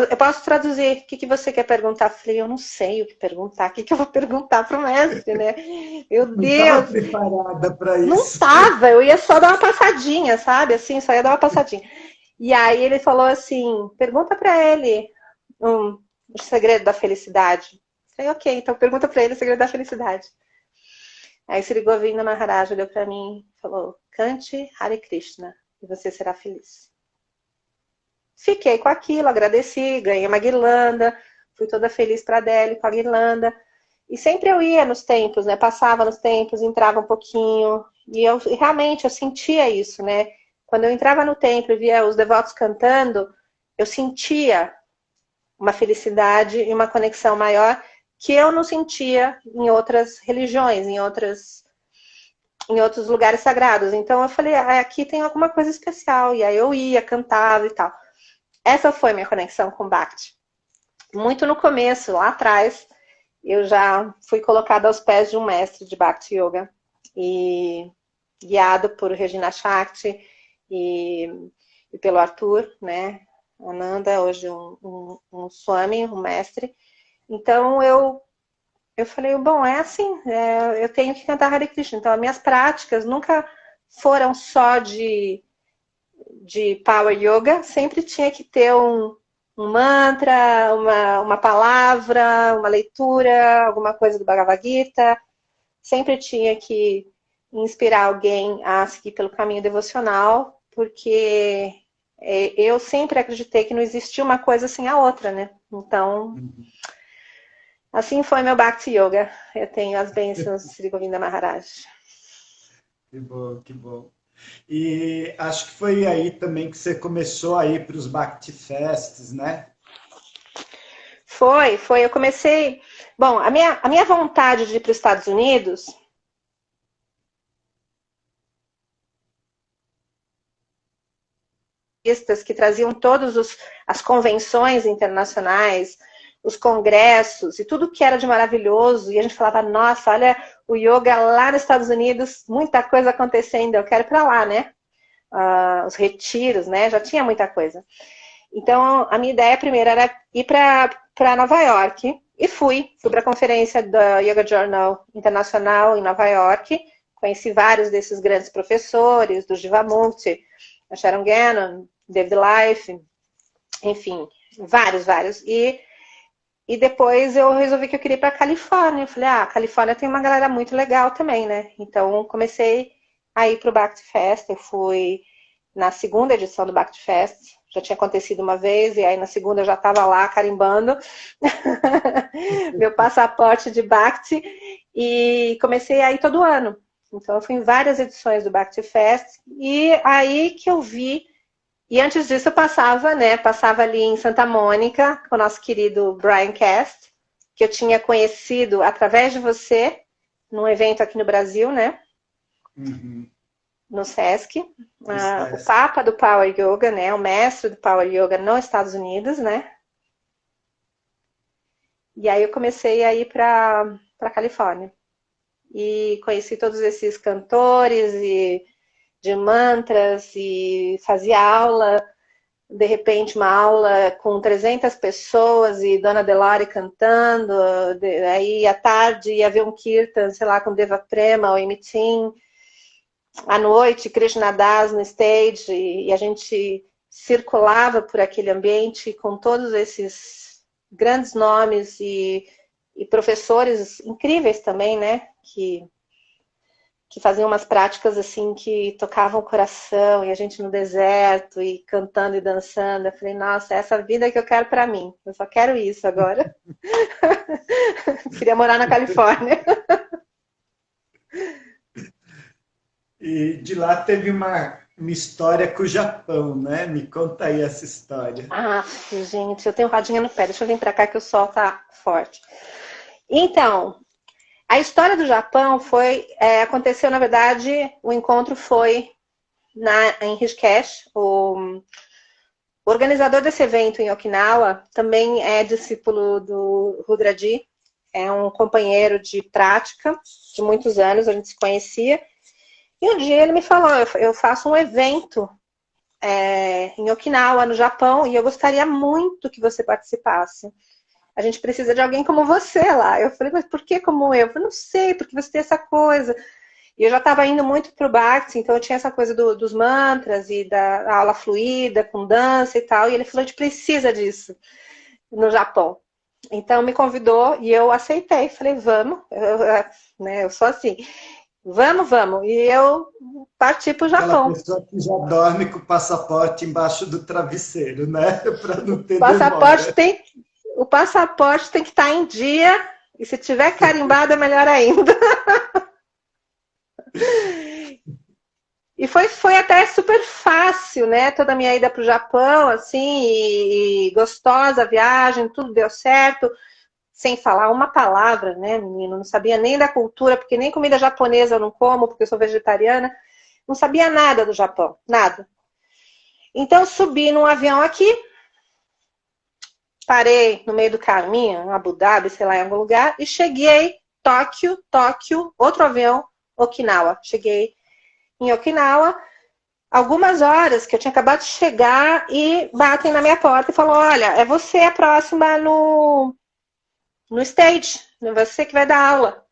Eu posso traduzir, o que você quer perguntar? Eu falei, eu não sei o que perguntar, o que eu vou perguntar para o mestre, né? Meu Não estava Deus! preparada para Não isso. tava, eu ia só dar uma passadinha, sabe? Assim, só ia dar uma passadinha. E aí ele falou assim, pergunta para ele o segredo da felicidade. Eu falei, ok, então pergunta para ele o segredo da felicidade. Aí Sri Govinda Maharaj olhou para mim e falou, cante Hare Krishna e você será feliz. Fiquei com aquilo, agradeci, ganhei uma guirlanda, fui toda feliz para Delhi com a guirlanda. E sempre eu ia nos templos, né? Passava nos templos, entrava um pouquinho. E eu realmente eu sentia isso, né? Quando eu entrava no templo e via os devotos cantando, eu sentia uma felicidade e uma conexão maior que eu não sentia em outras religiões, em outros lugares sagrados. Então eu falei, aqui tem alguma coisa especial. E aí eu ia, cantava e tal. Essa foi minha conexão com Bhakti. Muito no começo, lá atrás, eu já fui colocada aos pés de um mestre de Bhakti Yoga e guiado por Regina Shakti e pelo Arthur, né? Ananda, hoje um Swami, um mestre. Então eu falei, bom, é assim, eu tenho que cantar Hare Krishna. Então as minhas práticas nunca foram só de Power Yoga, sempre tinha que ter um mantra, uma palavra, uma leitura, alguma coisa do Bhagavad Gita. Sempre tinha que inspirar alguém a seguir pelo caminho devocional, porque eu sempre acreditei que não existia uma coisa sem a outra, né? Então, assim foi meu Bhakti Yoga. Eu tenho as bênçãos de Sri Govinda Maharaj. Que bom, que bom. E acho que foi aí também que você começou a ir para os Bhakti Fests, né? Foi. Eu comecei... Bom, a minha vontade de ir para os Estados Unidos... que traziam todas as convenções internacionais, os congressos e tudo que era de maravilhoso. E a gente falava, nossa, olha o yoga lá nos Estados Unidos, muita coisa acontecendo, eu quero ir para lá, né? Os retiros, né? Já tinha muita coisa. Então, a minha ideia primeiro era ir para Nova York. E fui para a conferência da Yoga Journal Internacional em Nova York. Conheci vários desses grandes professores, do Jivamukti, a Sharon Gannon, David Life, enfim, vários. E depois eu resolvi que eu queria ir para a Califórnia. Eu falei, a Califórnia tem uma galera muito legal também, né? Então comecei a ir para o Bhakti Fest. Eu fui na segunda edição do Bhakti Fest. Já tinha acontecido uma vez, e aí na segunda eu já estava lá carimbando meu passaporte de Bhakti. E comecei a ir todo ano. Então eu fui em várias edições do Bhakti Fest. E aí que eu vi... E antes disso eu passava ali em Santa Mônica, com o nosso querido Brian Cast, que eu tinha conhecido através de você, num evento aqui no Brasil, né? Uhum. No Sesc. O Papa do Power Yoga, né? O mestre do Power Yoga nos Estados Unidos, né? E aí eu comecei a ir para Califórnia. E conheci todos esses cantores e de mantras e fazia aula, de repente uma aula com 300 pessoas e Dona Delore cantando, aí à tarde ia ver um kirtan, sei lá, com Deva Prema ou Emitim, à noite Krishna Das no stage, e a gente circulava por aquele ambiente com todos esses grandes nomes e professores incríveis também, né, que que faziam umas práticas assim que tocavam o coração, e a gente no deserto, e cantando e dançando. Eu falei, nossa, essa é a vida que eu quero para mim. Eu só quero isso agora. Queria morar na Califórnia. E de lá teve uma história com o Japão, né? Me conta aí essa história. Ah, gente, eu tenho rodinha no pé. Deixa eu vir para cá que o sol tá forte. Então, a história do Japão aconteceu, na verdade, o encontro foi em Rishikesh. O organizador desse evento em Okinawa também é discípulo do Rudraji, é um companheiro de prática de muitos anos, a gente se conhecia. E um dia ele me falou, eu faço um evento em Okinawa, no Japão, e eu gostaria muito que você participasse. A gente precisa de alguém como você lá. Eu falei, mas por que como eu? Eu falei, não sei, porque você tem essa coisa. E eu já estava indo muito pro Bhakti, então eu tinha essa coisa dos mantras e da aula fluida, com dança e tal. E ele falou, a gente precisa disso no Japão. Então me convidou e eu aceitei. Falei, vamos. Eu sou assim. Vamos. E eu parti pro Japão. Aquela pessoa que já dorme com o passaporte embaixo do travesseiro, né? Para não ter O passaporte tem que estar em dia, e se tiver carimbado é melhor ainda. E foi até super fácil, né? Toda a minha ida para o Japão, assim, e gostosa a viagem, tudo deu certo, sem falar uma palavra, né, menino? Não sabia nem da cultura, porque nem comida japonesa eu não como, porque eu sou vegetariana. Não sabia nada do Japão, nada. Então subi num avião aqui, parei no meio do caminho, em Abu Dhabi, sei lá, em algum lugar, e cheguei, Tóquio, outro avião, Okinawa. Cheguei em Okinawa, algumas horas que eu tinha acabado de chegar, e batem na minha porta e falam, olha, é você a próxima no stage, é você que vai dar aula.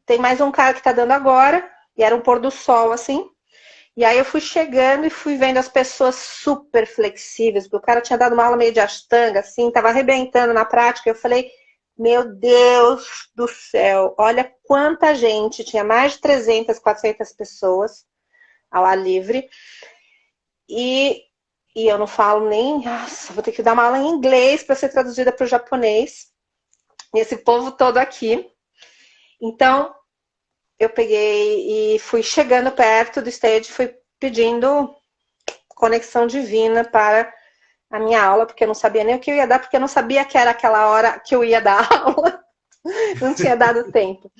Tem mais um cara que tá dando agora, e era um pôr do sol, assim. E aí eu fui chegando e fui vendo as pessoas super flexíveis, porque o cara tinha dado uma aula meio de ashtanga, assim, tava arrebentando na prática. Eu falei, meu Deus do céu, olha quanta gente, tinha mais de 300, 400 pessoas ao ar livre. E eu não falo nem, nossa, vou ter que dar uma aula em inglês para ser traduzida para o japonês. E esse povo todo aqui. Então, eu peguei e fui chegando perto do stage, fui pedindo conexão divina para a minha aula, porque eu não sabia nem o que eu ia dar, porque eu não sabia que era aquela hora que eu ia dar aula. Não tinha dado tempo.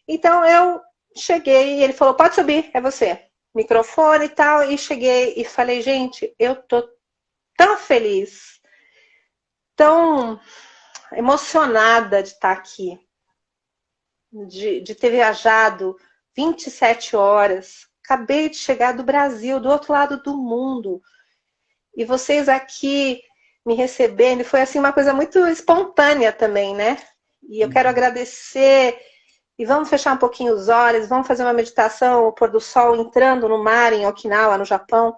Então, eu cheguei e ele falou, pode subir, é você. Microfone e tal, e cheguei e falei, gente, eu tô tão feliz, tão emocionada de estar aqui. De ter viajado 27 horas, acabei de chegar do Brasil, do outro lado do mundo, e vocês aqui me recebendo, e foi assim uma coisa muito espontânea também, né? E eu quero agradecer, e vamos fechar um pouquinho os olhos, vamos fazer uma meditação, o pôr do sol entrando no mar em Okinawa, no Japão.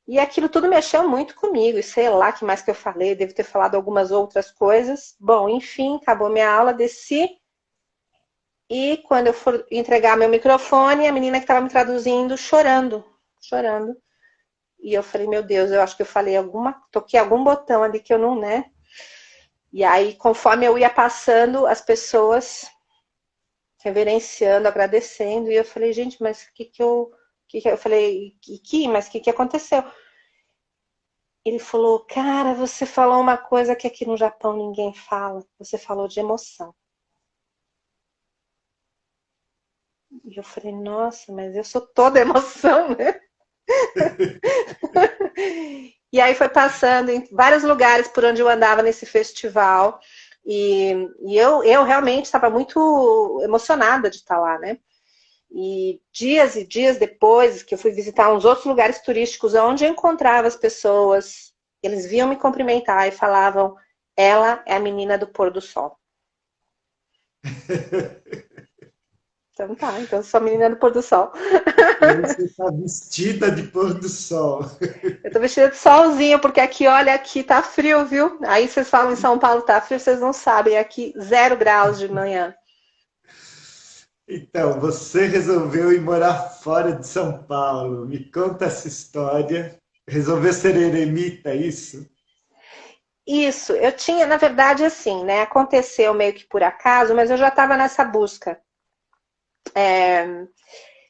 E aquilo tudo mexeu muito comigo, e sei lá que mais que eu falei, devo ter falado algumas outras coisas. Bom, enfim, acabou minha aula, desci. E quando eu for entregar meu microfone, a menina que estava me traduzindo chorando. E eu falei, meu Deus, eu acho que eu falei toquei algum botão ali que eu não, né? E aí, conforme eu ia passando, as pessoas reverenciando, agradecendo, e eu falei, gente, mas eu falei, mas o que aconteceu? Ele falou, cara, você falou uma coisa que aqui no Japão ninguém fala. Você falou de emoção. E eu falei, nossa, mas eu sou toda emoção, né? E aí foi passando em vários lugares por onde eu andava nesse festival. E eu realmente estava muito emocionada de estar lá, né? E dias depois, que eu fui visitar uns outros lugares turísticos, onde eu encontrava as pessoas, eles vinham me cumprimentar e falavam, ela é a menina do pôr do sol. Então tá, então eu sou a menina do pôr do sol. Você está vestida de pôr do sol. Eu tô vestida de solzinho, porque aqui, olha, aqui tá frio, viu? Aí vocês falam em São Paulo tá frio, vocês não sabem, aqui 0 graus de manhã. Então, você resolveu ir morar fora de São Paulo. Me conta essa história. Resolveu ser eremita, é isso? Isso, eu tinha, na verdade, assim, né? Aconteceu meio que por acaso, mas eu já estava nessa busca.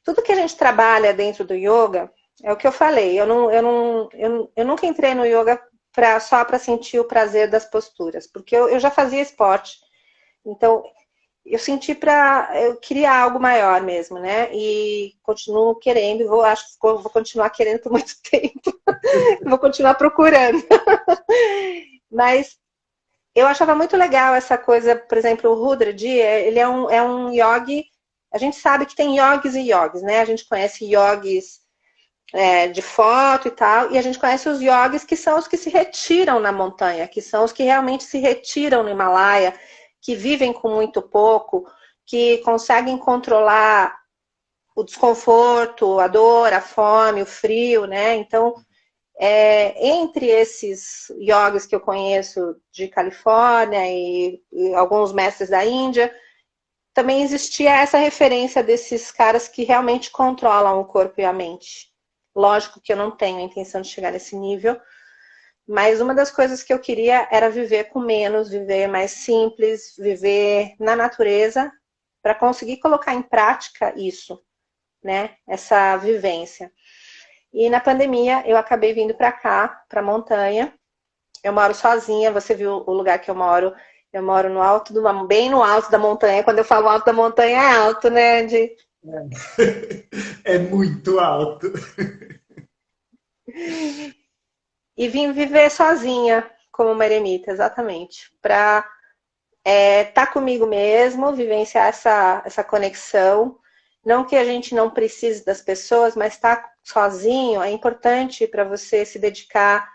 Tudo que a gente trabalha dentro do yoga, é o que eu falei, eu nunca entrei no yoga só para sentir o prazer das posturas, porque eu já fazia esporte, então eu senti eu queria algo maior mesmo, né? E continuo querendo, acho que vou continuar querendo por muito tempo, vou continuar procurando. Mas eu achava muito legal essa coisa, por exemplo, o Rudraji, ele é um yogi. A gente sabe que tem yogis e yogis, né? A gente conhece yogis de foto e tal, e a gente conhece os yogis que são os que se retiram na montanha, que são os que realmente se retiram no Himalaia, que vivem com muito pouco, que conseguem controlar o desconforto, a dor, a fome, o frio, né? Então, entre esses yogis que eu conheço de Califórnia e alguns mestres da Índia, também existia essa referência desses caras que realmente controlam o corpo e a mente. Lógico que eu não tenho a intenção de chegar nesse nível, mas uma das coisas que eu queria era viver com menos, viver mais simples, viver na natureza, para conseguir colocar em prática isso, né? Essa vivência. E na pandemia eu acabei vindo para cá, para a montanha. Eu moro sozinha, você viu o lugar que eu moro. Eu moro no alto bem no alto da montanha. Quando eu falo alto da montanha, é alto, né, Andy? É muito alto. E vim viver sozinha, como uma eremita, exatamente. Para estar comigo mesmo, vivenciar essa conexão. Não que a gente não precise das pessoas, mas estar sozinho é importante para você se dedicar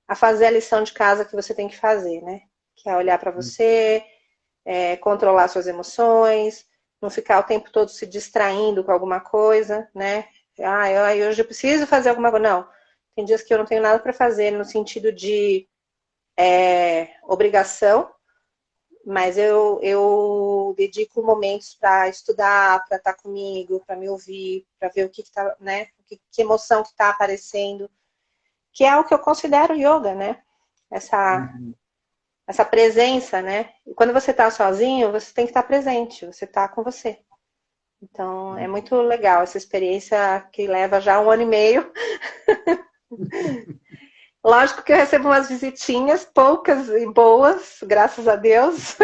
a fazer a lição de casa que você tem que fazer, né? Que é olhar para você, controlar suas emoções, não ficar o tempo todo se distraindo com alguma coisa, né? Hoje eu preciso fazer alguma coisa. Não, tem dias que eu não tenho nada para fazer no sentido de obrigação, mas eu dedico momentos para estudar, para estar comigo, para me ouvir, para ver o que está, né? Que emoção que está aparecendo, que é o que eu considero yoga, né? Essa, Uhum. essa presença, né? E quando você está sozinho, você tem que estar presente, você está com você. Então, é muito legal essa experiência que leva já 1 ano e meio. Lógico que eu recebo umas visitinhas, poucas e boas, graças a Deus.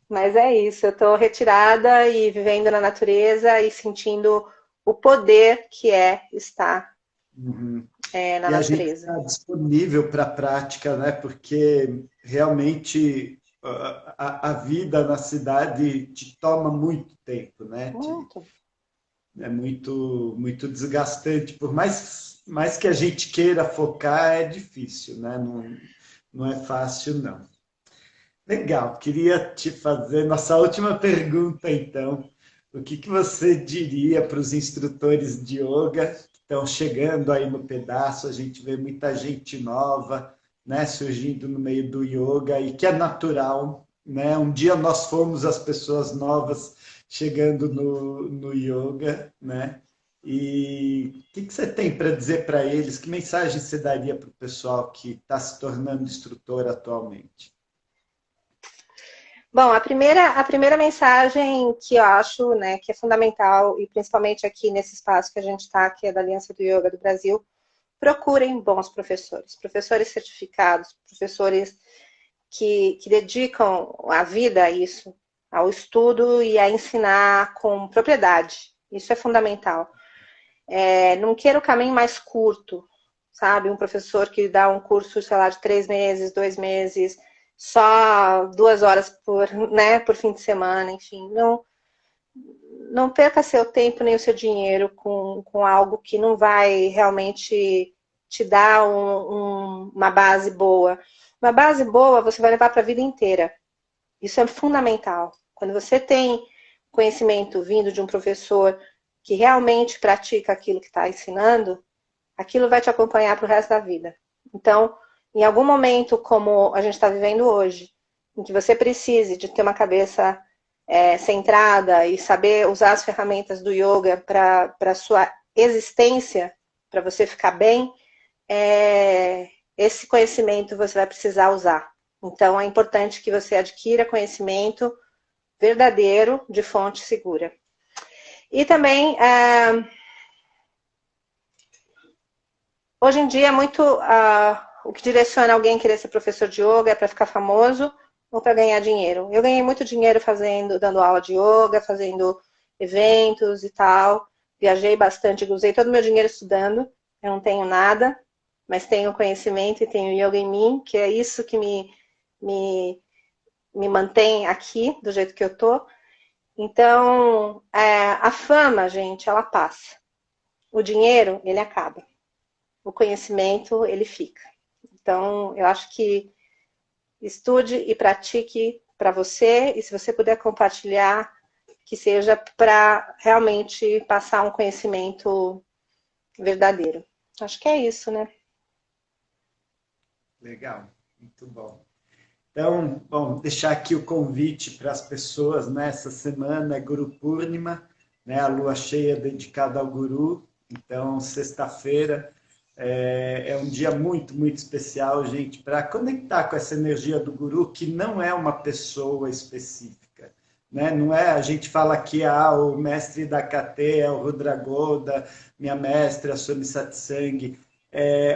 Mas é isso, eu estou retirada e vivendo na natureza e sentindo o poder que é estar Uhum. na E a gente natureza. está disponível para a prática, né? Porque realmente a vida na cidade te toma muito tempo, né? Muito. É muito desgastante. Por mais que a gente queira focar, é difícil, né? Não é fácil, não. Legal, queria te fazer nossa última pergunta, então. O que você diria para os instrutores de yoga que estão chegando aí no pedaço? A gente vê muita gente nova, né, surgindo no meio do yoga e que é natural, né? Um dia nós fomos as pessoas novas chegando no yoga, né? E o que você tem para dizer para eles? Que mensagem você daria para o pessoal que está se tornando instrutor atualmente? Bom, a primeira mensagem que eu acho, né, que é fundamental, e principalmente aqui nesse espaço que a gente está, que é da Aliança do Yoga do Brasil, procurem bons professores, professores certificados, professores que dedicam a vida a isso, ao estudo e a ensinar com propriedade. Isso é fundamental. Não queira o caminho mais curto, sabe? Um professor que dá um curso, sei lá, de 3 meses, 2 meses, só 2 horas por fim de semana, enfim. Não perca seu tempo nem o seu dinheiro com algo que não vai realmente te dar uma base boa. Uma base boa você vai levar para a vida inteira. Isso é fundamental. Quando você tem conhecimento vindo de um professor que realmente pratica aquilo que está ensinando, aquilo vai te acompanhar para o resto da vida. Então, em algum momento, como a gente está vivendo hoje, em que você precise de ter uma cabeça centrada e saber usar as ferramentas do yoga para a sua existência, para você ficar bem, esse conhecimento você vai precisar usar. Então, é importante que você adquira conhecimento verdadeiro de fonte segura. E também, hoje em dia, muito o que direciona alguém querer ser professor de yoga é para ficar famoso ou para ganhar dinheiro. Eu ganhei muito dinheiro dando aula de yoga, fazendo eventos e tal. Viajei bastante, usei todo o meu dinheiro estudando. Eu não tenho nada, mas tenho conhecimento e tenho yoga em mim, que é isso que me mantém aqui, do jeito que eu tô. Então, a fama, gente, ela passa. O dinheiro, ele acaba. O conhecimento, ele fica. Então, eu acho que estude e pratique para você, e se você puder compartilhar, que seja para realmente passar um conhecimento verdadeiro. Acho que é isso, né? Legal, muito bom. Então, bom, deixar aqui o convite para as pessoas, né? Essa semana é Guru Purnima, né? A lua cheia dedicada ao Guru. Então, sexta-feira é um dia muito, muito especial, gente, para conectar com essa energia do Guru, que não é uma pessoa específica, né? Não é, a gente fala que o mestre da KT é o Rudra Goda, minha mestra, a Swami Satsang.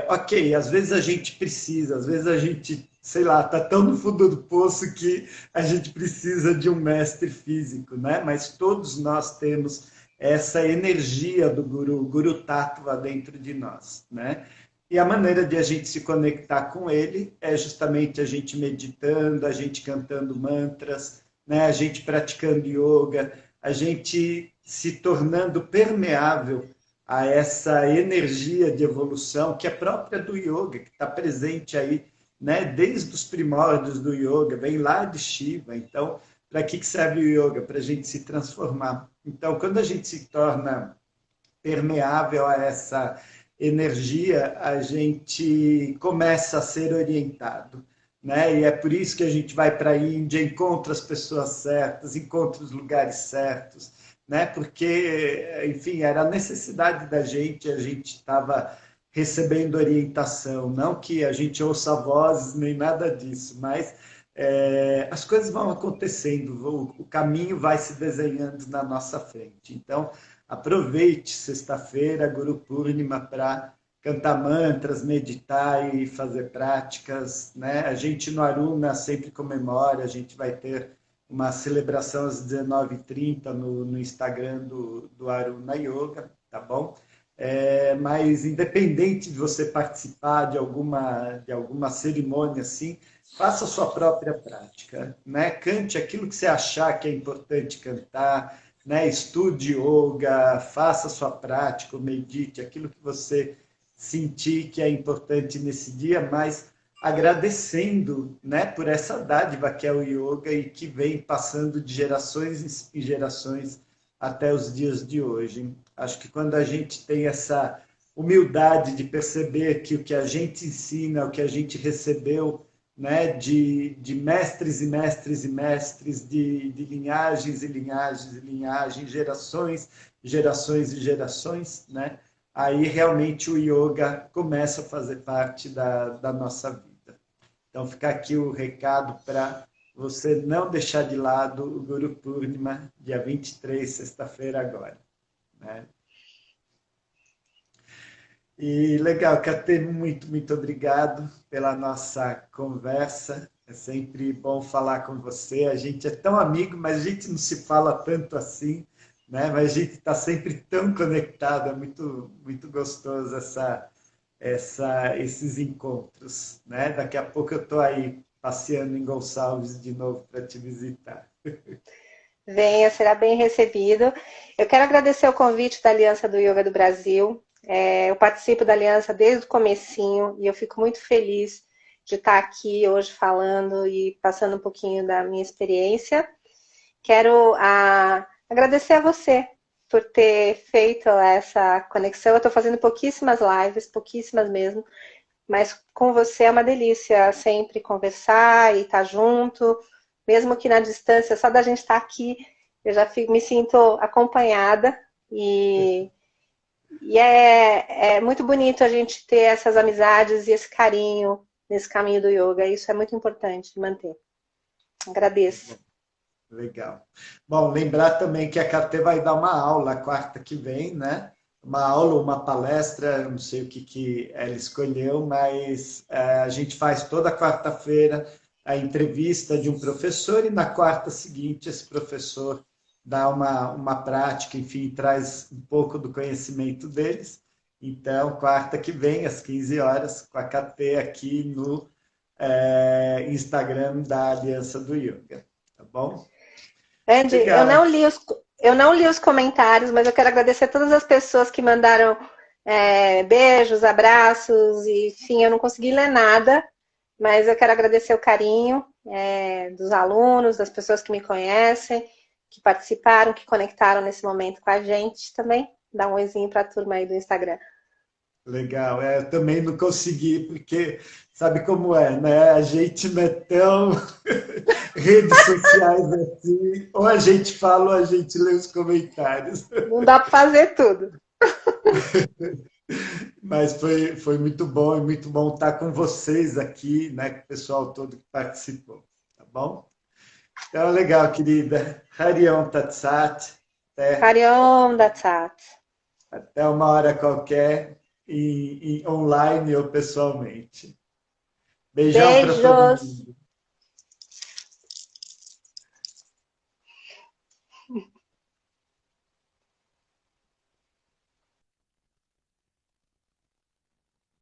Ok, às vezes a gente precisa, às vezes a gente, sei lá, está tão no fundo do poço que a gente precisa de um mestre físico, né? Mas todos nós temos essa energia do Guru, o Guru Tattva dentro de nós, né? E a maneira de a gente se conectar com ele é justamente a gente meditando, a gente cantando mantras, né? A gente praticando yoga, a gente se tornando permeável a essa energia de evolução que é própria do yoga, que está presente aí, né, desde os primórdios do yoga, vem lá de Shiva. Então, para que serve o yoga? Para a gente se transformar. Então, quando a gente se torna permeável a essa energia, a gente começa a ser orientado, né? E é por isso que a gente vai para a Índia, encontra as pessoas certas, encontra os lugares certos, né? Porque, enfim, era a necessidade da gente, a gente estava recebendo orientação, não que a gente ouça vozes nem nada disso, mas as coisas vão acontecendo, o caminho vai se desenhando na nossa frente. Então, aproveite sexta-feira, Guru Purnima, para cantar mantras, meditar e fazer práticas, né? A gente no Aruna sempre comemora, a gente vai ter uma celebração às 19h30 no Instagram do Aruna Yoga, tá bom? Mas independente de você participar de alguma cerimônia assim, faça a sua própria prática, né? Cante aquilo que você achar que é importante cantar, né? Estude yoga, faça a sua prática, medite, aquilo que você sentir que é importante nesse dia, mas agradecendo, né, por essa dádiva que é o yoga e que vem passando de gerações em gerações até os dias de hoje. Acho que quando a gente tem essa humildade de perceber que o que a gente ensina, o que a gente recebeu, né, de mestres e mestres e mestres, de linhagens e linhagens e linhagens, gerações, gerações e gerações, né, aí realmente o yoga começa a fazer parte da nossa vida. Então fica aqui o recado para você não deixar de lado o Guru Purnima, dia 23, sexta-feira agora, né? E legal, Catê, muito, muito obrigado pela nossa conversa. É sempre bom falar com você. A gente é tão amigo, mas a gente não se fala tanto assim, né? Mas a gente está sempre tão conectado. É muito, muito gostoso esses encontros, né? Daqui a pouco eu estou aí passeando em Gonçalves de novo para te visitar. Venha, será bem recebido. Eu quero agradecer o convite da Aliança do Yoga do Brasil. Eu participo da Aliança desde o comecinho e eu fico muito feliz de estar aqui hoje falando e passando um pouquinho da minha experiência. Quero agradecer a você por ter feito essa conexão. Eu estou fazendo pouquíssimas lives, pouquíssimas mesmo, mas com você é uma delícia sempre conversar e estar junto, mesmo que na distância, só da gente estar aqui, eu já me sinto acompanhada e é muito bonito a gente ter essas amizades e esse carinho nesse caminho do yoga. Isso é muito importante de manter. Agradeço. Legal. Bom, lembrar também que a Catê vai dar uma aula quarta que vem, né? Uma aula, uma palestra, não sei o que ela escolheu, mas a gente faz toda quarta-feira a entrevista de um professor e na quarta seguinte esse professor dá uma prática, enfim, traz um pouco do conhecimento deles. Então, quarta que vem, às 15 horas, com a Catê aqui no Instagram da Aliança do Yoga. Tá bom? Andy, Legal. eu não li os comentários, mas eu quero agradecer a todas as pessoas que mandaram beijos, abraços, e, enfim, eu não consegui ler nada, mas eu quero agradecer o carinho dos alunos, das pessoas que me conhecem, que participaram, que conectaram nesse momento com a gente também. Dá um oizinho para a turma aí do Instagram. Legal. Eu também não consegui, porque sabe como é, né? A gente não é tão redes sociais assim, ou a gente fala ou a gente lê os comentários. Não dá para fazer tudo. Mas foi muito bom, e muito bom estar com vocês aqui, né? Com o pessoal todo que participou, tá bom? Então, legal, querida. Harion Tatsat. Hariom Datsat. Até uma hora qualquer, online ou pessoalmente. Beijão para todo Beijos. mundo.